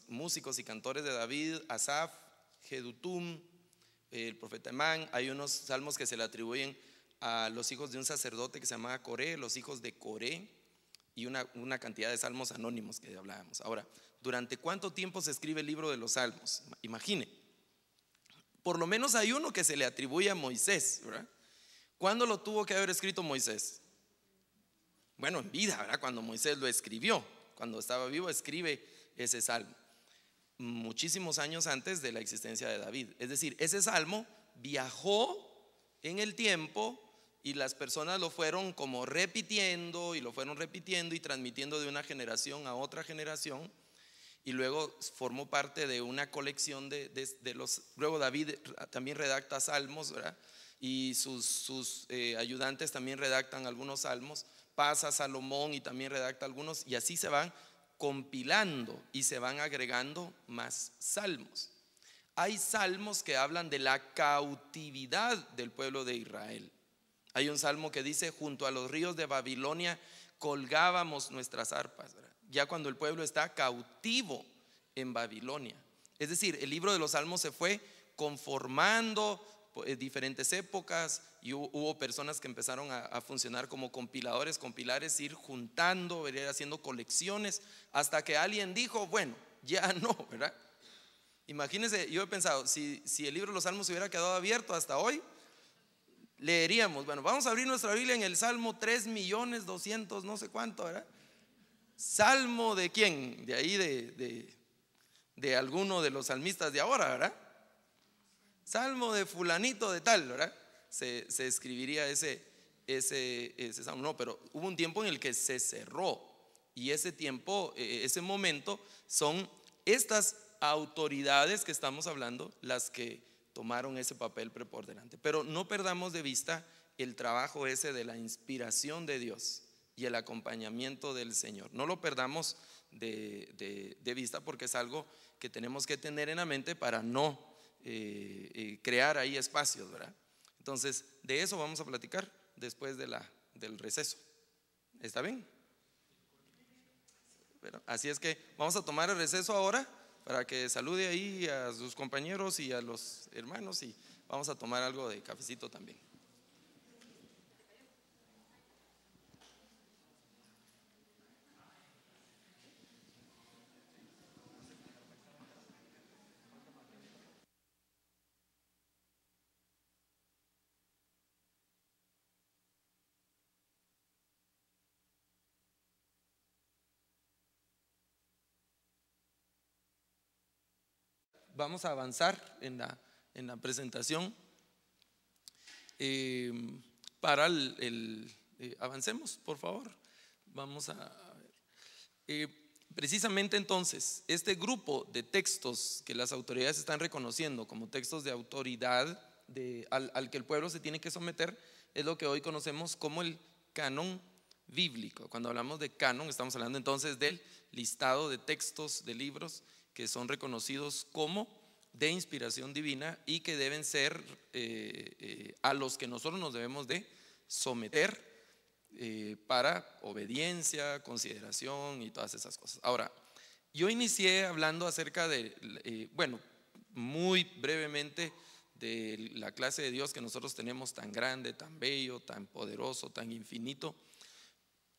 músicos y cantores de David, Asaf, Jedutum, el profeta Emán. Hay unos salmos que se le atribuyen a los hijos de un sacerdote que se llamaba Coré, los hijos de Coré, y una cantidad de salmos anónimos que hablábamos. Ahora, ¿durante cuánto tiempo se escribe el libro de los salmos? Imagine, por lo menos hay uno que se le atribuye a Moisés, ¿verdad? ¿Cuándo lo tuvo que haber escrito Moisés? Bueno, en vida, ¿verdad? Cuando Moisés lo escribió, cuando estaba vivo, escribe ese salmo, muchísimos años antes de la existencia de David. Es decir, ese salmo viajó en el tiempo y las personas lo fueron como repitiendo y lo fueron repitiendo y transmitiendo de una generación a otra generación, y luego formó parte de una colección de los. Luego David también redacta salmos, ¿verdad? Y sus ayudantes también redactan algunos salmos. Pasa Salomón y también redacta algunos, y así se van compilando y se van agregando más salmos. Hay salmos que hablan de la cautividad del pueblo de Israel. Hay un salmo que dice: junto a los ríos de Babilonia colgábamos nuestras arpas, ¿verdad? Ya cuando el pueblo está cautivo en Babilonia. Es decir, el libro de los salmos se fue conformando diferentes épocas, y hubo personas que empezaron a funcionar como compiladores, ir juntando, ir haciendo colecciones, hasta que alguien dijo: bueno, ya no, ¿verdad? Imagínense, yo he pensado, si el libro de los salmos se hubiera quedado abierto hasta hoy, leeríamos, bueno, vamos a abrir nuestra Biblia en el Salmo 3.200.000 no sé cuánto, ¿verdad? Salmo de quién, de ahí de alguno de los salmistas de ahora, ¿verdad? Salmo de fulanito de tal, ¿verdad? Se escribiría ese salmo. No, pero hubo un tiempo en el que se cerró, y ese tiempo, ese momento, son estas autoridades que estamos hablando las que tomaron ese papel preponderante. Pero no perdamos de vista el trabajo ese de la inspiración de Dios y el acompañamiento del Señor. No lo perdamos de vista, porque es algo que tenemos que tener en la mente para no crear ahí espacios, ¿verdad? Entonces, de eso vamos a platicar después del receso. ¿Está bien? Bueno, así es que vamos a tomar el receso ahora para que salude ahí a sus compañeros y a los hermanos, y vamos a tomar algo de cafecito también. Vamos a avanzar en la presentación. Para avancemos, por favor. Vamos a ver. Precisamente entonces, este grupo de textos que las autoridades están reconociendo como textos de autoridad al que el pueblo se tiene que someter, es lo que hoy conocemos como el canon bíblico. Cuando hablamos de canon, estamos hablando entonces del listado de textos, de libros que son reconocidos como de inspiración divina y que deben ser a los que nosotros nos debemos de someter para obediencia, consideración y todas esas cosas. Ahora, yo inicié hablando acerca de, bueno, muy brevemente, de la clase de Dios que nosotros tenemos, tan grande, tan bello, tan poderoso, tan infinito.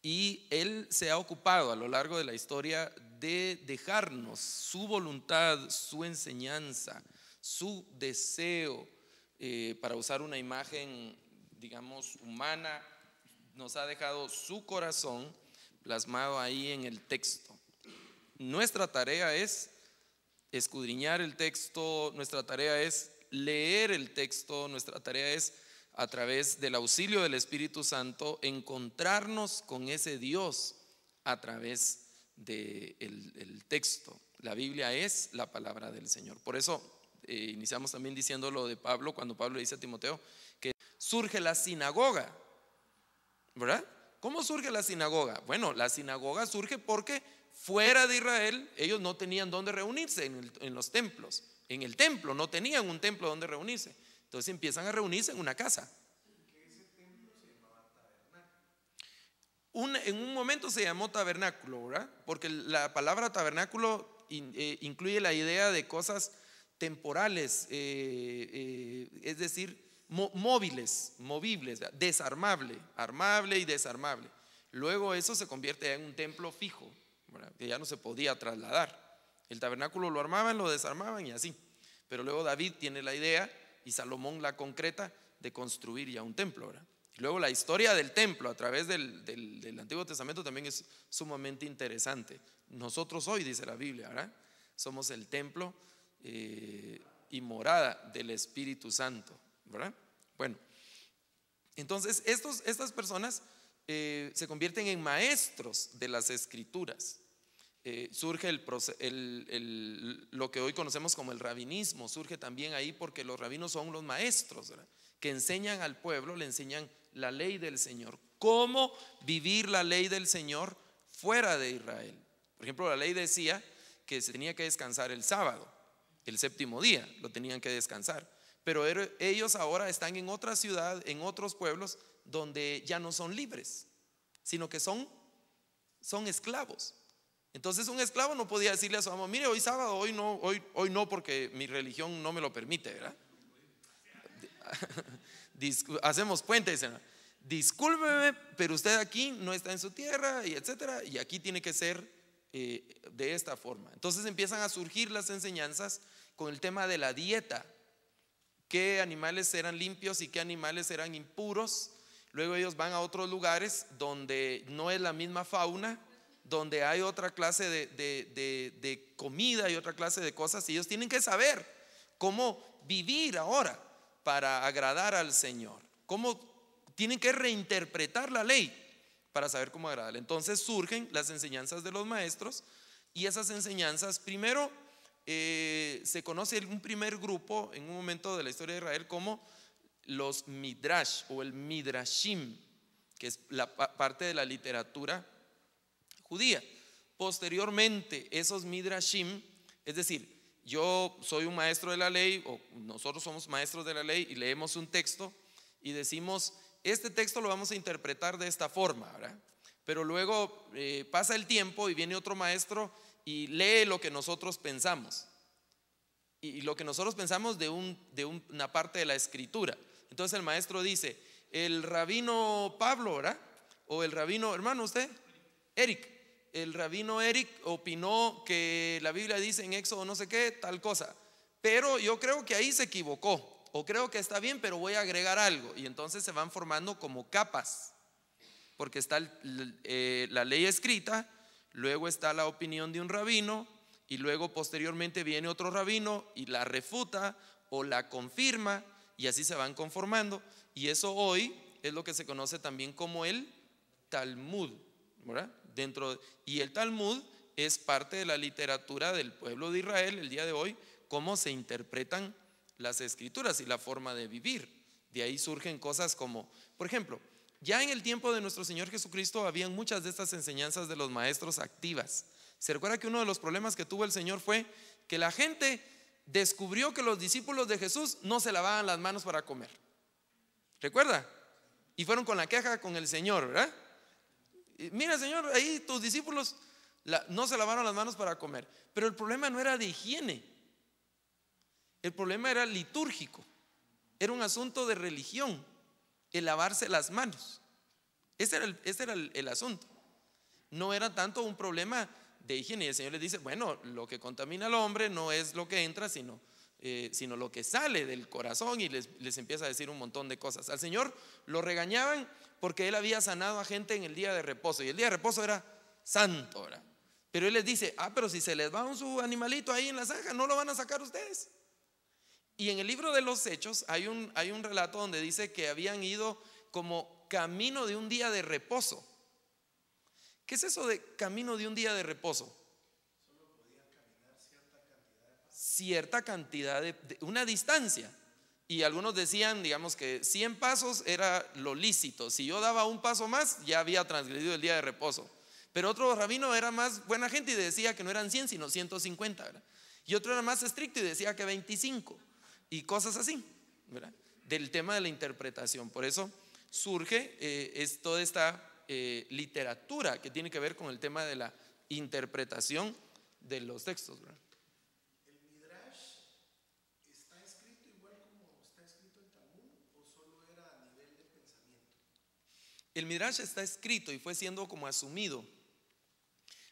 Y Él se ha ocupado a lo largo de la historia de dejarnos su voluntad, su enseñanza, su deseo, para usar una imagen, digamos, humana. Nos ha dejado su corazón plasmado ahí en el texto. Nuestra tarea es escudriñar el texto, nuestra tarea es leer el texto, nuestra tarea es, a través del auxilio del Espíritu Santo, encontrarnos con ese Dios a través del texto. La Biblia es la palabra del Señor. Por eso iniciamos también diciendo lo de Pablo, cuando Pablo le dice a Timoteo que surge la sinagoga, ¿verdad? ¿Cómo surge la sinagoga? Bueno, la sinagoga surge porque fuera de Israel ellos no tenían dónde reunirse en los templos. En el templo no tenían un templo donde reunirse. Entonces empiezan a reunirse en una casa. En un momento se llamó tabernáculo, ¿verdad? Porque la palabra tabernáculo incluye la idea de cosas temporales, es decir, móviles, movibles, desarmable, armable y desarmable. Luego eso se convierte en un templo fijo, ¿verdad? Que ya no se podía trasladar. El tabernáculo lo armaban, lo desarmaban y así. Pero luego David tiene la idea y Salomón la concreta de construir ya un templo, ¿verdad? Luego la historia del templo a través del Antiguo Testamento también es sumamente interesante. Nosotros hoy, dice la Biblia, ¿verdad?, somos el templo y morada del Espíritu Santo, ¿verdad? Bueno, entonces estas personas se convierten en maestros de las Escrituras. Surge lo que hoy conocemos como el rabinismo, surge también ahí porque los rabinos son los maestros, ¿verdad?, que enseñan al pueblo, le enseñan la ley del Señor, cómo vivir la ley del Señor fuera de Israel. Por ejemplo, la ley decía que se tenía que descansar el sábado, el séptimo día lo tenían que descansar, pero ellos ahora están en otra ciudad, en otros pueblos donde ya no son libres, sino que son esclavos. Entonces un esclavo no podía decirle a su amo: mire, hoy sábado, hoy no porque mi religión no me lo permite, ¿verdad? Hacemos puente, dicen: discúlpeme, pero usted aquí no está en su tierra, y etcétera, y aquí tiene que ser de esta forma. Entonces empiezan a surgir las enseñanzas con el tema de la dieta, qué animales eran limpios y qué animales eran impuros. Luego ellos van a otros lugares donde no es la misma fauna, donde hay otra clase de comida y otra clase de cosas, y ellos tienen que saber cómo vivir ahora para agradar al Señor, cómo tienen que reinterpretar la ley para saber cómo agradarle. Entonces surgen las enseñanzas de los maestros, y esas enseñanzas, primero se conoce un primer grupo en un momento de la historia de Israel como los midrash o el midrashim, que es la parte de la literatura judía. Posteriormente esos midrashim, es decir, yo soy un maestro de la ley, o nosotros somos maestros de la ley, y leemos un texto y decimos: este texto lo vamos a interpretar de esta forma, ¿verdad? Pero luego pasa el tiempo y viene otro maestro y lee lo que nosotros pensamos, y lo que nosotros pensamos de una parte de la escritura. Entonces el maestro dice: el rabino Pablo, ¿verdad?, o el rabino, hermano, usted, Eric, el rabino Eric opinó que la Biblia dice en Éxodo no sé qué, tal cosa, pero yo creo que ahí se equivocó, o creo que está bien, pero voy a agregar algo. Y entonces se van formando como capas, porque está la ley escrita, luego está la opinión de un rabino, y luego posteriormente viene otro rabino y la refuta o la confirma, y así se van conformando. Y eso hoy es lo que se conoce también como el Talmud, ¿verdad? Y el Talmud es parte de la literatura del pueblo de Israel el día de hoy, cómo se interpretan las escrituras y la forma de vivir. De ahí surgen cosas como, por ejemplo, ya en el tiempo de nuestro Señor Jesucristo habían muchas de estas enseñanzas de los maestros activas. Se recuerda que uno de los problemas que tuvo el Señor fue que la gente descubrió que los discípulos de Jesús no se lavaban las manos para comer. ¿Recuerda? Y fueron con la queja con el Señor, ¿verdad? Mira, Señor, ahí tus discípulos no se lavaron las manos para comer. Pero el problema no era de higiene, el problema era litúrgico. Era un asunto de religión, el lavarse las manos. Ese era el asunto. No era tanto un problema de higiene. Y el Señor les dice, bueno, lo que contamina al hombre no es lo que entra, sino lo que sale del corazón. Y les empieza a decir un montón de cosas. Al Señor lo regañaban porque Él había sanado a gente en el día de reposo. Y el día de reposo era santo, ¿verdad? Pero Él les dice, pero si se les va su animalito ahí en la zanja, no lo van a sacar ustedes. Y en el libro de los Hechos hay un relato donde dice que habían ido como camino de un día de reposo. ¿Qué es eso de camino de un día de reposo? Solo podían caminar cierta cantidad de pasos. Una distancia. Y algunos decían, digamos, que 100 pasos era lo lícito. Si yo daba un paso más, ya había transgredido el día de reposo. Pero otro rabino era más buena gente y decía que no eran 100 sino 150, ¿verdad? Y otro era más estricto y decía que 25. Y cosas así, ¿verdad? Del tema de la interpretación. Por eso surge toda esta literatura que tiene que ver con el tema de la interpretación de los textos, ¿verdad? ¿El Midrash está escrito igual como está escrito el Talmud o solo era a nivel de pensamiento? El Midrash está escrito y fue siendo como asumido.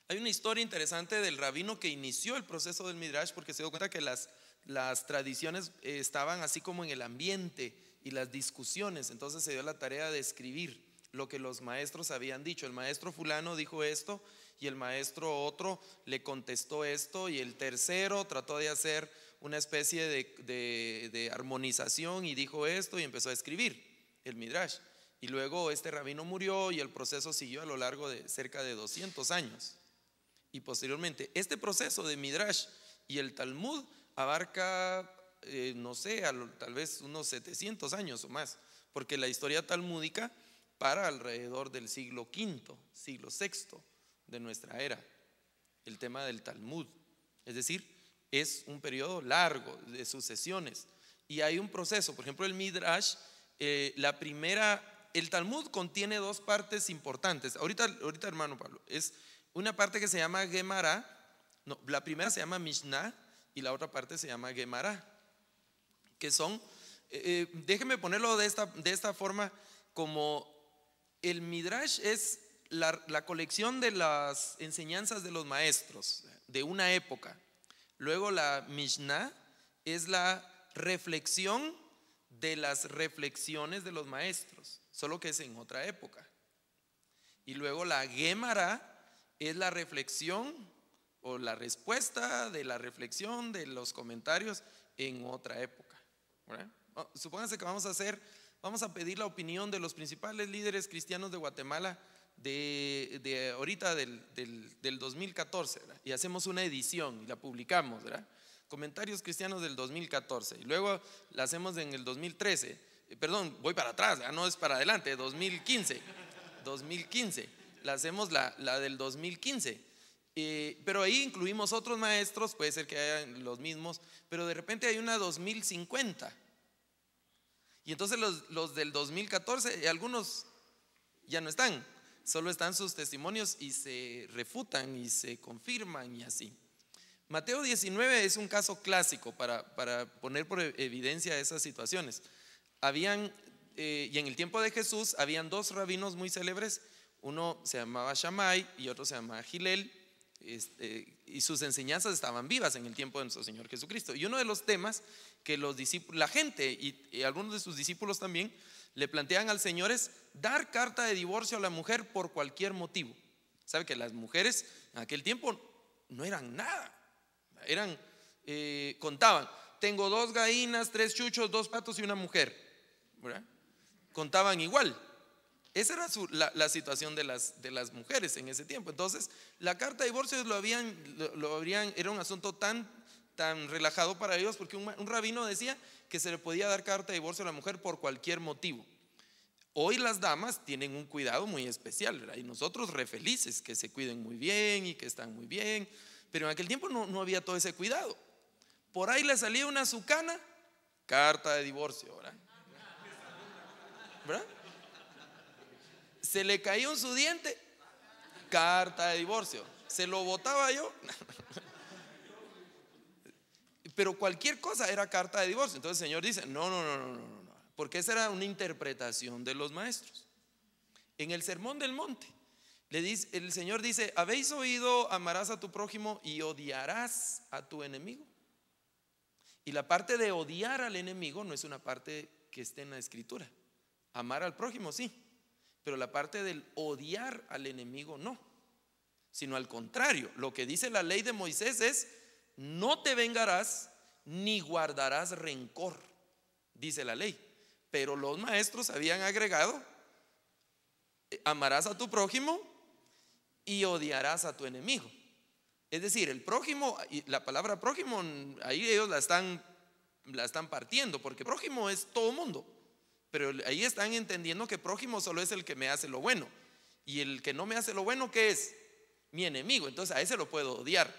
Hay una historia interesante del rabino que inició el proceso del Midrash porque se dio cuenta que las tradiciones estaban así como en el ambiente y las discusiones. Entonces se dio la tarea de escribir lo que los maestros habían dicho. El maestro fulano dijo esto y el maestro otro le contestó esto y el tercero trató de hacer una especie de armonización y dijo esto y empezó a escribir el Midrash. Y luego este rabino murió y el proceso siguió a lo largo de cerca de 200 años. Y posteriormente este proceso de Midrash y el Talmud abarca, no sé, tal vez unos 700 años o más, porque la historia talmúdica para alrededor del siglo V, siglo VI de nuestra era, el tema del Talmud. Es decir, es un periodo largo de sucesiones y hay un proceso. Por ejemplo, el Midrash, el Talmud contiene dos partes importantes. Ahorita hermano Pablo, es una parte que se llama Gemara, no, la primera se llama Mishnah y la otra parte se llama Gemara, que son, déjenme ponerlo de esta forma, como el Midrash es la colección de las enseñanzas de los maestros de una época. Luego la Mishnah es la reflexión de las reflexiones de los maestros, solo que es en otra época. Y luego la Gemara es la reflexión o la respuesta de la reflexión de los comentarios en otra época, ¿verdad? Supónganse que vamos a pedir la opinión de los principales líderes cristianos de Guatemala de ahorita del 2014, ¿verdad? Y hacemos una edición y la publicamos, ¿verdad? Comentarios cristianos del 2014 y luego la hacemos en el 2013, perdón, voy para atrás, ¿verdad? No es para adelante, 2015, la hacemos la del 2015. Pero ahí incluimos otros maestros, puede ser que hayan los mismos, pero de repente hay una 2050 y entonces los del 2014 algunos ya no están, solo están sus testimonios y se refutan y se confirman y así. Mateo 19 es un caso clásico para poner por evidencia esas situaciones. Y en el tiempo de Jesús habían dos rabinos muy célebres, uno se llamaba Shammai y otro se llamaba Hillel. Y sus enseñanzas estaban vivas en el tiempo de nuestro Señor Jesucristo. Y uno de los temas que los discípulos, la gente y algunos de sus discípulos también le plantean al Señor es dar carta de divorcio a la mujer por cualquier motivo. Sabe que las mujeres en aquel tiempo no eran nada, contaban, tengo 2 gallinas, 3 chuchos, 2 patos y una mujer, ¿verdad? Contaban igual. Esa era la situación de las mujeres en ese tiempo. Entonces la carta de divorcio era un asunto tan tan relajado para ellos, porque un rabino decía que se le podía dar carta de divorcio a la mujer por cualquier motivo. Hoy las damas tienen un cuidado muy especial, ¿verdad? Y nosotros re felices que se cuiden muy bien y que están muy bien, pero en aquel tiempo no había todo ese cuidado. Por ahí le salía una azucana, carta de divorcio, ¿verdad? ¿Verdad? Se le caía un su diente, carta de divorcio. Se lo botaba yo, pero cualquier cosa era carta de divorcio. Entonces el Señor dice, no, porque esa era una interpretación de los maestros. En el Sermón del Monte, el Señor dice, ¿habéis oído amarás a tu prójimo y odiarás a tu enemigo? Y la parte de odiar al enemigo no es una parte que esté en la Escritura. Amar al prójimo sí, pero la parte del odiar al enemigo no, sino al contrario. Lo que dice la ley de Moisés es, no te vengarás ni guardarás rencor, dice la ley. Pero los maestros habían agregado, amarás a tu prójimo y odiarás a tu enemigo. Es decir, el prójimo, la palabra prójimo, ahí ellos la están partiendo, porque prójimo es todo mundo. Pero ahí están entendiendo que prójimo solo es el que me hace lo bueno, y el que no me hace lo bueno, ¿qué es? Mi enemigo. Entonces a ese lo puedo odiar,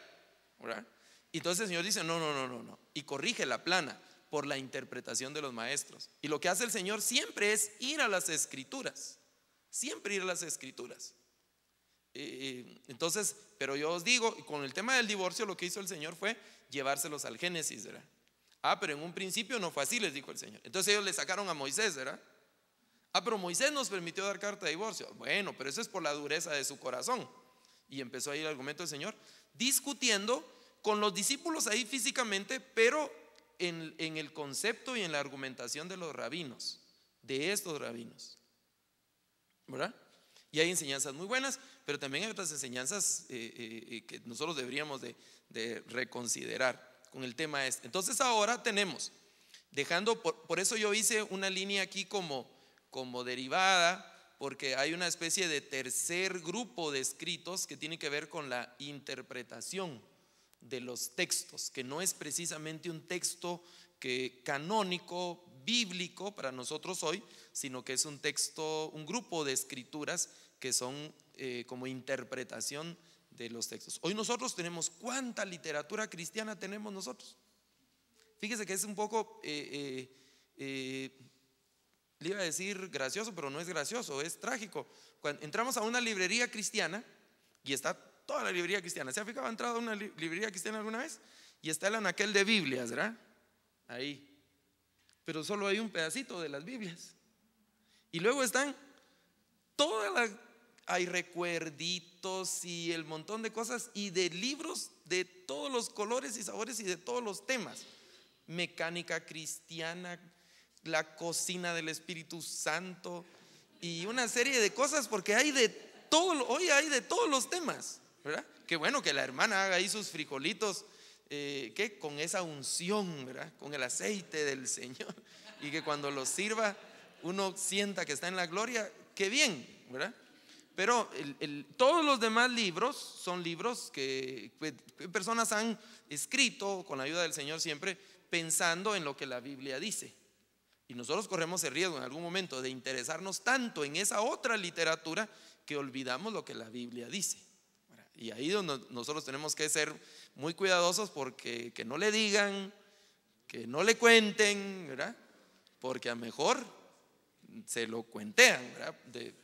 ¿verdad? Y entonces el Señor dice no, y corrige la plana por la interpretación de los maestros. Y lo que hace el Señor siempre es ir a las Escrituras, siempre ir a las Escrituras. Entonces, pero yo os digo, con el tema del divorcio, lo que hizo el Señor fue llevárselos al Génesis, ¿verdad? Pero en un principio no fue así, les dijo el Señor. Entonces ellos le sacaron a Moisés, ¿verdad? Pero Moisés nos permitió dar carta de divorcio. Bueno, pero eso es por la dureza de su corazón. Y empezó ahí el argumento del Señor, discutiendo con los discípulos ahí físicamente, pero en el concepto y en la argumentación de los rabinos, de estos rabinos, ¿verdad? Y hay enseñanzas muy buenas, pero también hay otras enseñanzas que nosotros deberíamos de reconsiderar con el tema este. Entonces ahora tenemos, por eso yo hice una línea aquí como derivada, porque hay una especie de tercer grupo de escritos que tiene que ver con la interpretación de los textos, que no es precisamente un texto canónico, bíblico para nosotros hoy, sino que es un grupo de escrituras que son como interpretación de los textos. Hoy nosotros tenemos, ¿cuánta literatura cristiana tenemos nosotros? Fíjese que es un poco, le iba a decir gracioso, pero no es gracioso, es trágico. Cuando entramos a una librería cristiana y está toda la librería cristiana, ¿se ha fijado? ¿Ha entrado a una librería cristiana alguna vez? Y está el anaquel de Biblias, ¿verdad? Ahí. Pero solo hay un pedacito de las Biblias. Y luego están hay recuerditos y el montón de cosas y de libros de todos los colores y sabores y de todos los temas. Mecánica cristiana, la cocina del Espíritu Santo y una serie de cosas, porque hay de todo, hoy hay de todos los temas, ¿verdad? Qué bueno que la hermana haga ahí sus frijolitos con esa unción, ¿verdad? Con el aceite del Señor, y que cuando los sirva uno sienta que está en la gloria. Qué bien, ¿verdad? Pero todos los demás libros son libros que personas han escrito con la ayuda del Señor, siempre pensando en lo que la Biblia dice. Y nosotros corremos el riesgo en algún momento de interesarnos tanto en esa otra literatura que olvidamos lo que la Biblia dice. Y ahí donde nosotros tenemos que ser muy cuidadosos, porque que no le digan, que no le cuenten, ¿verdad? Porque a lo mejor se lo cuentean, ¿verdad?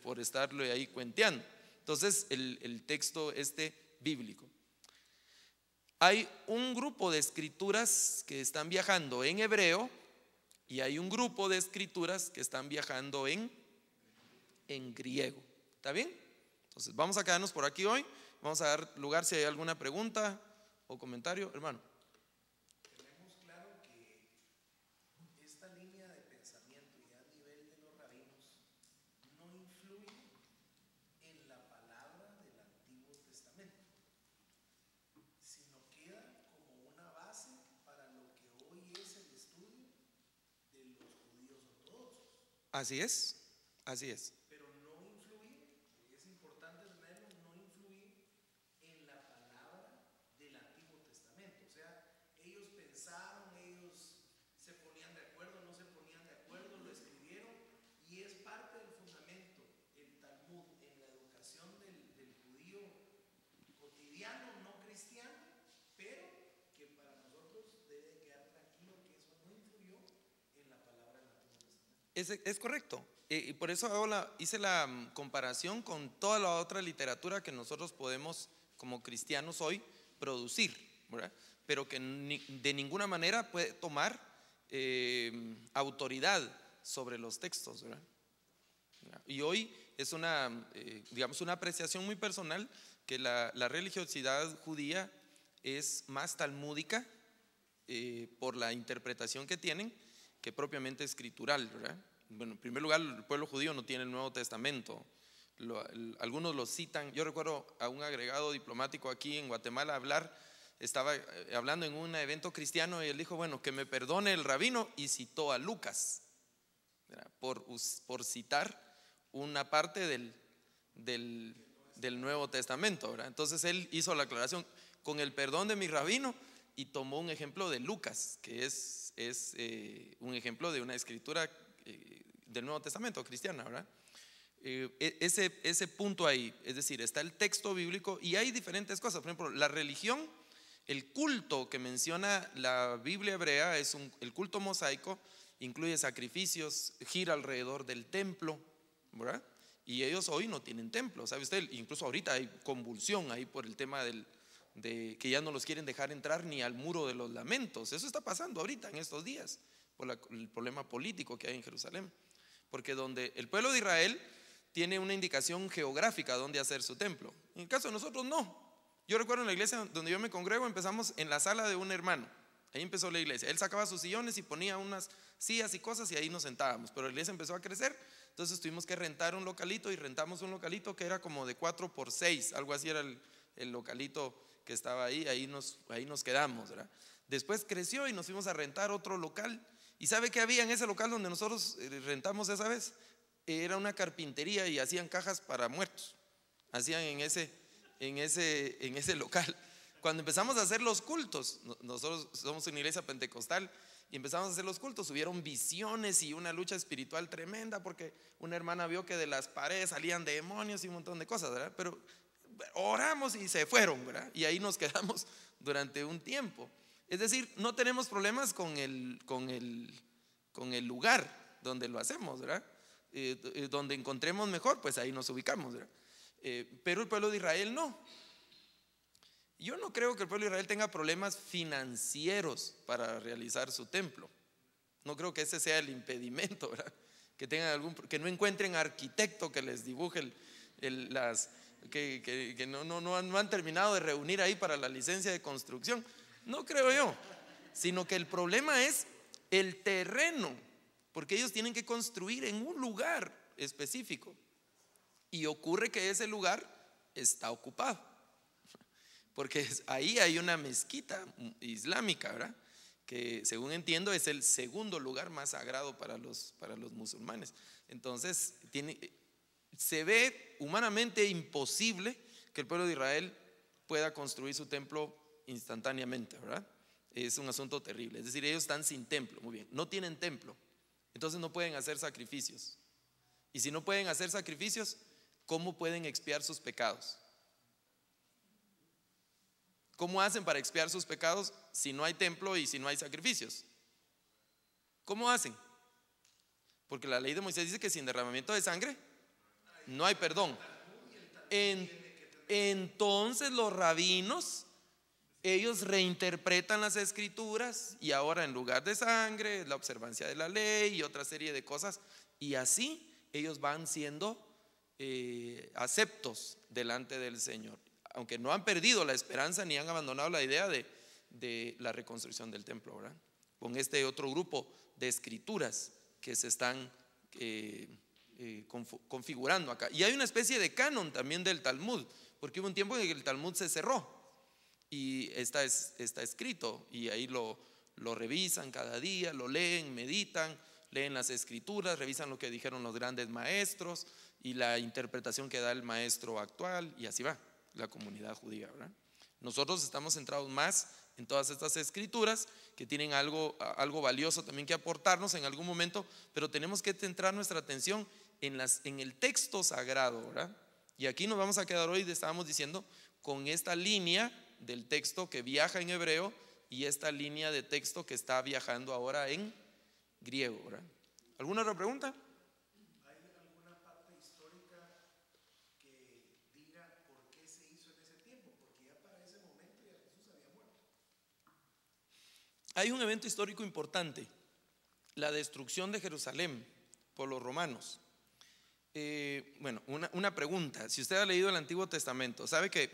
Por estarlo ahí cuenteando. Entonces el texto bíblico, hay un grupo de escrituras que están viajando en hebreo y hay un grupo de escrituras que están viajando en griego. ¿Está bien? Entonces vamos a quedarnos por aquí hoy. Vamos a dar lugar si hay alguna pregunta o comentario, hermano. Tenemos claro que esta línea de pensamiento ya a nivel de los rabinos no influye en la palabra del Antiguo Testamento, sino queda como una base para lo que hoy es el estudio de los judíos ortodoxos. Así es, así es. Pero no influye, es importante tenerlo, no influye en la palabra del Antiguo Testamento. O sea, ellos Es correcto. Y por eso hice la comparación con toda la otra literatura que nosotros podemos, como cristianos hoy, producir, ¿verdad? Pero que de ninguna manera puede tomar autoridad sobre los textos, ¿verdad? Y hoy es digamos, una apreciación muy personal que la religiosidad judía es más talmúdica por la interpretación que tienen que propiamente escritural, ¿verdad? Bueno, en primer lugar, el pueblo judío no tiene el Nuevo Testamento. Algunos lo citan. Yo recuerdo a un agregado diplomático aquí en Guatemala estaba hablando en un evento cristiano y él dijo, bueno, que me perdone el rabino, y citó a Lucas, ¿verdad? Por citar una parte del Nuevo Testamento, ¿verdad? Entonces él hizo la aclaración, con el perdón de mi rabino, y tomó un ejemplo de Lucas, que es un ejemplo de una escritura del Nuevo Testamento cristiana, ¿verdad? Ese punto ahí, es decir, está el texto bíblico y hay diferentes cosas. Por ejemplo, la religión, el culto que menciona la Biblia hebrea es el culto mosaico, incluye sacrificios, gira alrededor del templo, ¿verdad? Y ellos hoy no tienen templo, ¿sabe usted? Incluso ahorita hay convulsión ahí por el tema de que ya no los quieren dejar entrar ni al muro de los lamentos. Eso está pasando ahorita en estos días por el problema político que hay en Jerusalén, porque donde el pueblo de Israel tiene una indicación geográfica donde hacer su templo, en el caso de nosotros no. Yo recuerdo en la iglesia donde yo me congrego, empezamos en la sala de un hermano, ahí empezó la iglesia. Él sacaba sus sillones y ponía unas sillas y cosas y ahí nos sentábamos, pero la iglesia empezó a crecer, entonces tuvimos que rentar un localito y rentamos un localito que era como de 4x6, algo así era el localito que estaba ahí nos quedamos, ¿verdad? Después creció y nos fuimos a rentar otro local. ¿Y sabe qué había en ese local donde nosotros rentamos esa vez? Era una carpintería y hacían cajas para muertos. Hacían en ese local. Cuando empezamos a hacer los cultos, nosotros somos una iglesia pentecostal, y empezamos a hacer los cultos, hubieron visiones y una lucha espiritual tremenda, porque una hermana vio que de las paredes salían demonios y un montón de cosas, ¿verdad? Pero oramos y se fueron, ¿verdad? Y ahí nos quedamos durante un tiempo. Es decir, no tenemos problemas con el lugar donde lo hacemos, ¿verdad? Donde encontremos mejor, pues ahí nos ubicamos, ¿verdad? Pero el pueblo de Israel no. Yo no creo que el pueblo de Israel tenga problemas financieros para realizar su templo. No creo que ese sea el impedimento, ¿verdad? Que no encuentren arquitecto que les dibuje que no han terminado de reunir ahí para la licencia de construcción. No creo yo, sino que el problema es el terreno, porque ellos tienen que construir en un lugar específico y ocurre que ese lugar está ocupado, porque ahí hay una mezquita islámica, ¿verdad? Que según entiendo es el segundo lugar más sagrado para los musulmanes. Entonces se ve humanamente imposible que el pueblo de Israel pueda construir su templo instantáneamente, ¿verdad? Es un asunto terrible. Es decir, ellos están sin templo, muy bien, no tienen templo, entonces no pueden hacer sacrificios. Y si no pueden hacer sacrificios, ¿cómo pueden expiar sus pecados? ¿Cómo hacen para expiar sus pecados si no hay templo y si no hay sacrificios? ¿Cómo hacen? Porque la ley de Moisés dice que sin derramamiento de sangre no hay perdón. Entonces los rabinos, ellos reinterpretan las escrituras y ahora en lugar de sangre, la observancia de la ley y otra serie de cosas, y así ellos van siendo aceptos delante del Señor, aunque no han perdido la esperanza ni han abandonado la idea de la reconstrucción del templo, ¿verdad? Con este otro grupo de escrituras que se están configurando acá. Y hay una especie de canon también del Talmud, porque hubo un tiempo en que el Talmud se cerró y está escrito, y ahí lo revisan cada día, lo leen, meditan, leen las escrituras, revisan lo que dijeron los grandes maestros y la interpretación que da el maestro actual, y así va la comunidad judía, ¿verdad? Nosotros estamos centrados más en todas estas escrituras que tienen algo valioso también que aportarnos en algún momento, pero tenemos que centrar nuestra atención en el texto sagrado, ¿verdad? Y aquí nos vamos a quedar hoy, estábamos diciendo, con esta línea del texto que viaja en hebreo y esta línea de texto que está viajando ahora en griego, ¿verdad? ¿Alguna otra pregunta? ¿Hay alguna parte histórica que diga por qué se hizo en ese tiempo? Porque ya para ese momento ya Jesús había muerto. Hay un evento histórico importante, la destrucción de Jerusalén por los romanos. Bueno, una pregunta. Si usted ha leído el Antiguo Testamento, sabe que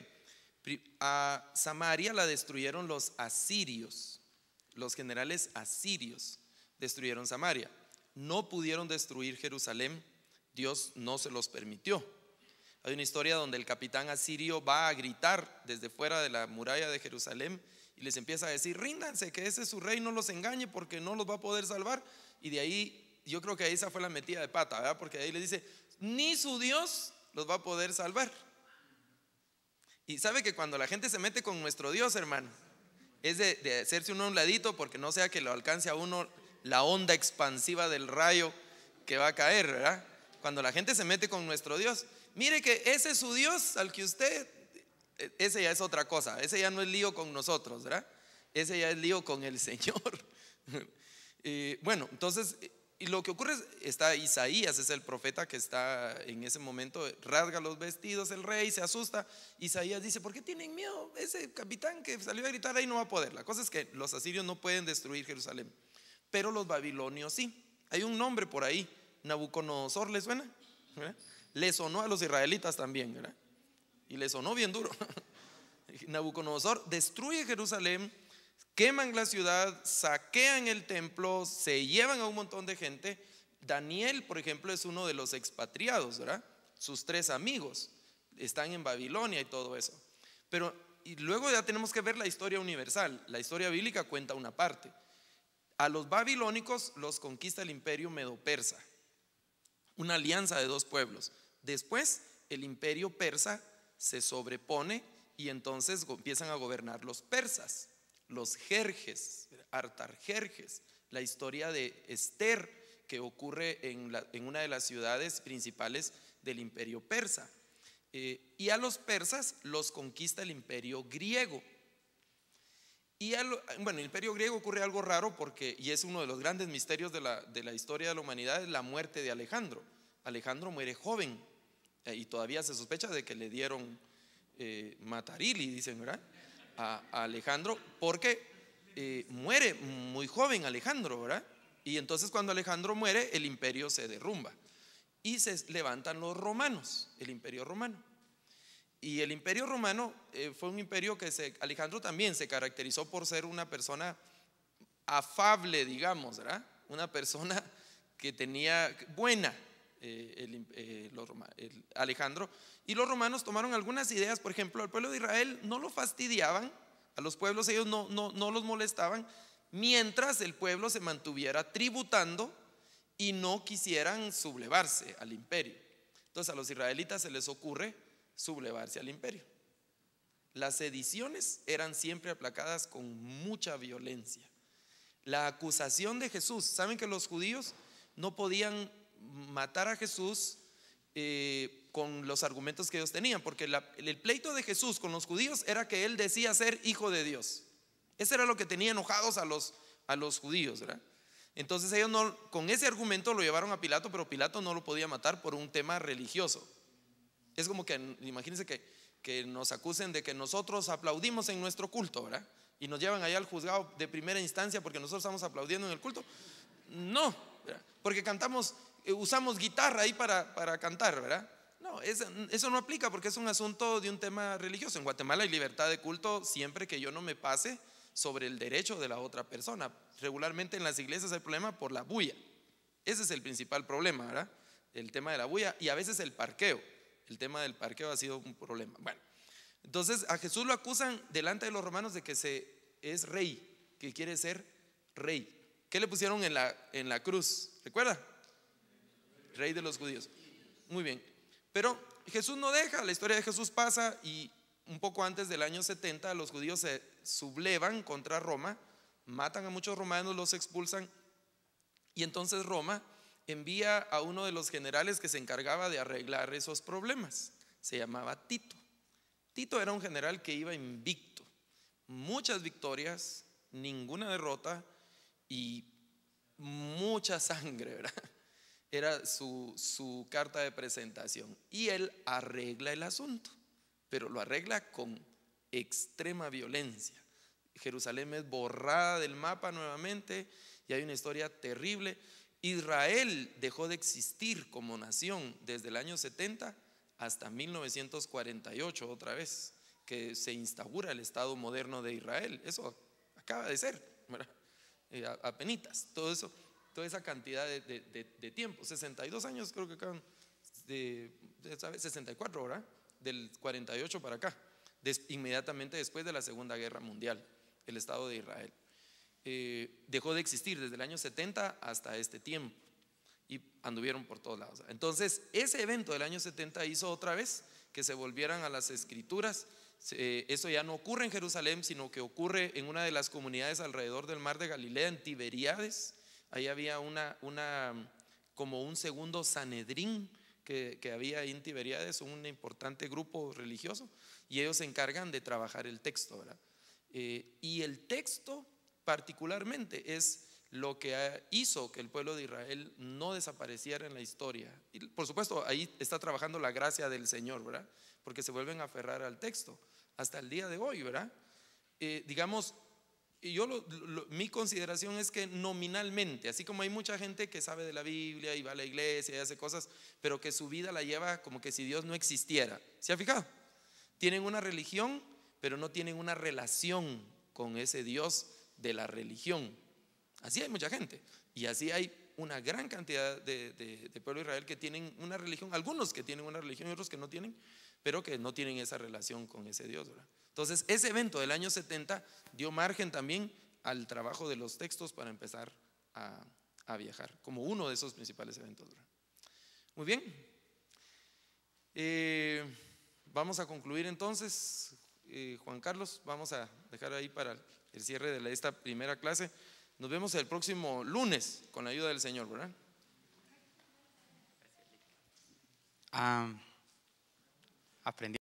a Samaria la destruyeron los asirios. Los generales asirios destruyeron Samaria. No pudieron destruir Jerusalén. Dios no se los permitió. Hay una historia donde el capitán asirio va a gritar desde fuera de la muralla de Jerusalén y les empieza a decir: ríndanse, que ese su rey no los engañe porque no los va a poder salvar. Y de ahí, yo creo que ahí esa fue la metida de pata, ¿verdad? Porque de ahí les dice: ni su Dios los va a poder salvar. Y sabe que cuando la gente se mete con nuestro Dios, hermano, es de hacerse uno a un ladito, porque no sea que lo alcance a uno la onda expansiva del rayo que va a caer, ¿verdad? Cuando la gente se mete con nuestro Dios, mire que ese es su Dios al que usted, ese ya es otra cosa, ese ya no es lío con nosotros, ¿verdad? Ese ya es lío con el Señor. Bueno, entonces, y lo que ocurre está Isaías, es el profeta que está en ese momento, rasga los vestidos el rey, se asusta. Isaías dice: ¿por qué tienen miedo? Ese capitán que salió a gritar ahí no va a poder. La cosa es que los asirios no pueden destruir Jerusalén, pero los babilonios sí. Hay un nombre por ahí, Nabucodonosor, ¿le suena? ¿Verdad? Le sonó a los israelitas también, ¿verdad? Y le sonó bien duro. Nabucodonosor destruye Jerusalén, queman la ciudad, saquean el templo, se llevan a un montón de gente. Daniel, por ejemplo, es uno de los expatriados, ¿verdad? Sus 3 amigos están en Babilonia y todo eso. Pero y luego ya tenemos que ver la historia universal. La historia bíblica cuenta una parte. A los babilónicos los conquista el imperio medo-persa, una alianza de 2 pueblos. Después el imperio persa se sobrepone y entonces empiezan a gobernar los persas, los Jerjes, Artajerjes. La historia de Esther, que ocurre en una de las ciudades principales del imperio persa. Y a los persas los conquista el imperio griego. Bueno, el imperio griego ocurre algo raro porque, y es uno de los grandes misterios de la historia de la humanidad, es la muerte de Alejandro. Alejandro muere joven y todavía se sospecha de que le dieron matarili, dicen, ¿verdad? A Alejandro, porque muere muy joven Alejandro, ¿verdad? Y entonces cuando Alejandro muere, el imperio se derrumba y se levantan los romanos, el imperio romano. Y el imperio romano fue un imperio que Alejandro también se caracterizó por ser una persona afable, digamos, ¿verdad? Una persona que tenía buena, Alejandro. Y los romanos tomaron algunas ideas. Por ejemplo, al pueblo de Israel no lo fastidiaban, a los pueblos ellos no los molestaban, mientras el pueblo se mantuviera tributando y no quisieran sublevarse al imperio. Entonces a los israelitas se les ocurre sublevarse al imperio. Las sediciones eran siempre aplacadas con mucha violencia. La acusación de Jesús, saben que los judíos no podían matar a Jesús con los argumentos que ellos tenían, porque el pleito de Jesús con los judíos era que él decía ser hijo de Dios. Ese era lo que tenía enojados a los judíos, ¿verdad? Entonces ellos con ese argumento lo llevaron a Pilato, pero Pilato no lo podía matar por un tema religioso. Es como que, imagínense que nos acusen de que nosotros aplaudimos en nuestro culto, ¿verdad? Y nos llevan allá al juzgado de primera instancia porque nosotros estamos aplaudiendo en el culto. No, ¿verdad? Porque usamos guitarra ahí para cantar, ¿verdad? No, eso no aplica porque es un asunto de un tema religioso. En Guatemala hay libertad de culto siempre que yo no me pase sobre el derecho de la otra persona. Regularmente en las iglesias hay problema por la bulla. Ese es el principal problema, ¿verdad? El tema de la bulla y a veces el parqueo. El tema del parqueo ha sido un problema. Bueno, entonces a Jesús lo acusan delante de los romanos de que es rey, que quiere ser rey. ¿Qué le pusieron en la cruz? ¿Recuerda? Rey de los judíos. Muy bien. Pero Jesús no deja, la historia de Jesús pasa y un poco antes del año 70 los judíos se sublevan contra Roma, matan a muchos romanos, los expulsan y entonces Roma envía a uno de los generales que se encargaba de arreglar esos problemas. Se llamaba Tito. Tito era un general que iba invicto, muchas victorias, ninguna derrota y mucha sangre, ¿verdad? era su carta de presentación. Y él arregla el asunto, pero lo arregla con extrema violencia. Jerusalén es borrada del mapa nuevamente y hay una historia terrible. Israel dejó de existir como nación desde el año 70 hasta 1948 otra vez, que se instaura el Estado moderno de Israel. Eso acaba de ser, ¿verdad? Apenitas, todo eso, toda esa cantidad de tiempo, 62 años creo que acaban de 64, ¿verdad? Del 48 para acá, inmediatamente después de la Segunda Guerra Mundial, el Estado de Israel dejó de existir desde el año 70 hasta este tiempo y anduvieron por todos lados. Entonces ese evento del año 70 hizo otra vez que se volvieran a las escrituras. Eso ya no ocurre en Jerusalén, sino que ocurre en una de las comunidades alrededor del mar de Galilea, en Tiberíades. Ahí había como un segundo Sanedrín que había ahí en Tiberíades, un importante grupo religioso, y ellos se encargan de trabajar el texto, ¿verdad? Y el texto particularmente es lo que hizo que el pueblo de Israel no desapareciera en la historia. Y por supuesto ahí está trabajando la gracia del Señor, ¿verdad? Porque se vuelven a aferrar al texto hasta el día de hoy, ¿verdad? Digamos, mi consideración es que nominalmente, así como hay mucha gente que sabe de la Biblia y va a la iglesia y hace cosas, pero que su vida la lleva como que si Dios no existiera. ¿Se ha fijado? Tienen una religión, pero no tienen una relación con ese Dios de la religión. Así hay mucha gente, y así hay una gran cantidad de pueblo de Israel que tienen una religión, algunos que tienen una religión y otros que no tienen, pero que no tienen esa relación con ese Dios, ¿verdad? Entonces ese evento del año 70 dio margen también al trabajo de los textos para empezar a viajar, como uno de esos principales eventos, ¿verdad? Muy bien, vamos a concluir entonces. Juan Carlos, vamos a dejar ahí para el cierre de esta primera clase. Nos vemos el próximo lunes con la ayuda del Señor, ¿verdad? Aprendí.